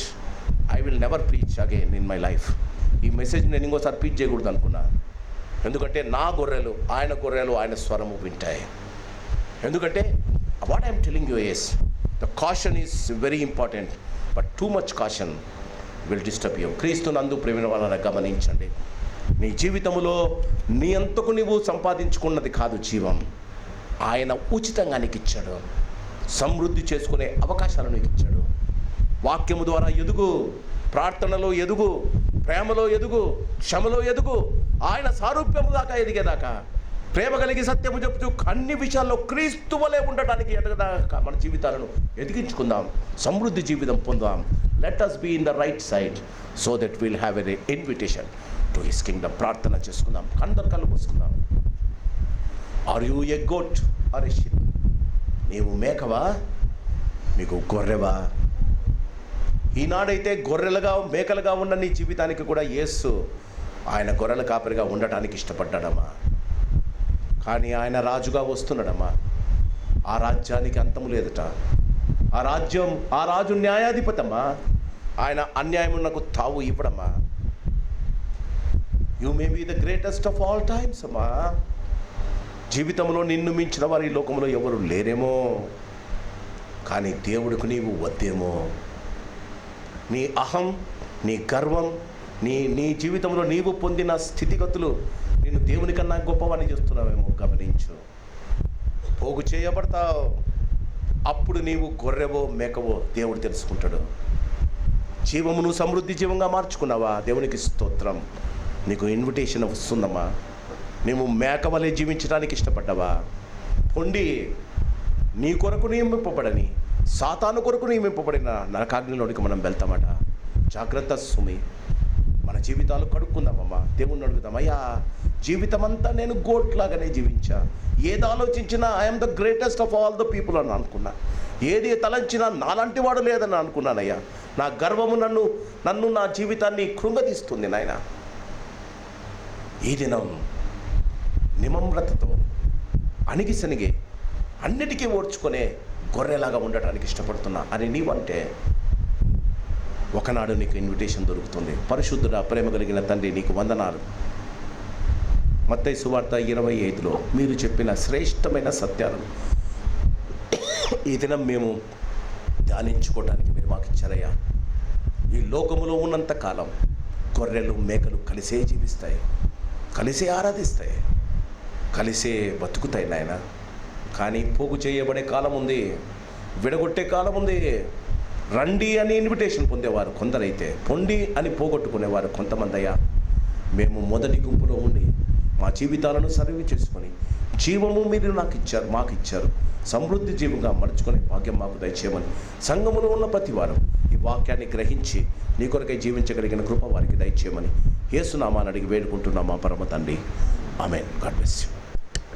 Speaker 1: I will never preach again in my life. ఈ మెసేజ్ నేను ఇంకోసారి ప్రీచ్ చేయకూడదు అనుకున్నా. ఎందుకంటే నా గొర్రెలు ఆయన స్వరము వింటాయి. ఎందుకంటే what I'm telling you is the caution is very important, but too much caution will disturb you. క్రీస్తునందు ప్రేమ వాళ్ళని గమనించండి. నీ జీవితంలో నీ అంతకు నీవు సంపాదించుకున్నది కాదు జీవం. ఆయన ఉచితంగా నీకు ఇచ్చాడు. సమృద్ధి చేసుకునే అవకాశాలు నీకు ఇచ్చాడు. వాక్యము ద్వారా ఎదుగు, ప్రార్థనలో ఎదుగు, ప్రేమలో ఎదుగు, క్షమలో ఎదుగు, ఆయన సారూప్యము దాకా ఎదిగేదాకా, ప్రేమ కలిగి సత్యము చెప్తూ అన్ని విషయాల్లో క్రీస్తు వలె ఉండటానికి ఎదగదాకా మన జీవితాలను ఎదిగించుకుందాం. సమృద్ధి జీవితం పొందాం. Let us be in the right side so that we'll have an invitation to his kingdom. ప్రార్థన చేసుకుందాం. అందరు కళ్ళు మూసుకుందాం. Are you a goat or a sheep? నీవు మేకవా, నీకు గొర్రెవా? ఈనాడైతే గొర్రెలుగా మేకలుగా ఉన్న నీ జీవితానికి కూడా యేసు ఆయన గొర్రెల కాపరిగా ఉండటానికి ఇష్టపడ్డాడమ్మా. కానీ ఆయన రాజుగా వస్తున్నాడమ్మా. ఆ రాజ్యానికి అంతము లేదట. ఆ రాజు న్యాయాధిపతమ్మా. ఆయన అన్యాయమునకు తావు ఇవ్వడమ్మా. You may be the greatest of all times అమ్మా. జీవితంలో నిన్ను మించిన వారు ఈ లోకంలో ఎవరు లేరేమో, కానీ దేవుడికి నీవు వద్దేమో. నీ అహం, నీ గర్వం, నీ జీవితంలో నీవు పొందిన స్థితిగతులు నేను దేవుని కన్నా గొప్పవాణ్ణి చేస్తున్నావేమో గమనించు. పోగు చేయబడతావు. అప్పుడు నీవు గొర్రెవో మేకవో దేవుడు తెలుసుకుంటాడు. జీవమును సమృద్ధి జీవంగా మార్చుకున్నావా? దేవునికి స్తోత్రం. నీకు ఇన్విటేషన్ వస్తుందమ్మా. నీవు మేక వలె జీవించడానికి ఇష్టపడ్డావా? పొండి. నీ కొరకు నియమింపబడని, సాతాను కొరకు నియమింపబడిన నరకాగ్నిలోనికి మనం వెళ్తామట. జాగ్రత్త సుమి. మన జీవితాలు కడుక్కుందామమ్మా. దేవుణ్ణి అడుగుదాం, అయ్యా జీవితం అంతా నేను గోట్లాగానే జీవించా. ఏది ఆలోచించినా I'm the greatest of all the people అని అనుకున్నా. ఏది తలంచినా నాలాంటి వాడు లేదని అనుకున్నానయ్యా. నా గర్వము నన్ను నా జీవితాన్ని కృంగతీస్తుంది నాయన. ఈ దినం నిమమ్రతతో అణిగిసనిగే అన్నిటికీ ఓర్చుకునే గొర్రెలాగా ఉండటానికి ఇష్టపడుతున్నా అని నీవంటే ఒకనాడు నీకు ఇన్విటేషన్ దొరుకుతుంది. పరిశుద్ధుడ ప్రేమ కలిగిన తండ్రి, నీకు వందనాలు. మత్తయి సువార్త 25లో మీరు చెప్పిన శ్రేష్టమైన సత్యాలను ఈ దినం మేము ధ్యానించుకోవడానికి మీరు మాకు ఇచ్చారయ్యా. ఈ లోకములో ఉన్నంత కాలం గొర్రెలు మేకలు కలిసే జీవిస్తాయి, కలిసే ఆరాధిస్తాయి, కలిసే బతుకుతాయి నాయన. కానీ పోగు చేయబడే కాలం ఉంది, విడగొట్టే కాలం ఉంది. రండి అని ఇన్విటేషన్ పొందేవారు కొందరైతే, పొండి అని పోగొట్టుకునేవారు కొంతమంది అయ్యా. మేము మొదటి గుంపులో ఉండి మా జీవితాలను సర్వ్ చేసుకొని జీవము మీరు మాకు ఇచ్చారు. సమృద్ధి జీవంగా మలుచుకునే భాగ్యం మాకు దయచేయమని సంఘములో ఉన్న ప్రతి వారు ఈ వాక్యాన్ని గ్రహించి నీ కొరకై జీవించగలిగిన కృప వారికి దయచేయమని యేసు నామాన్ని అడిగి వేడుకుంటున్నాం మా పరమ తండ్రి. ఆమేన్. God bless you.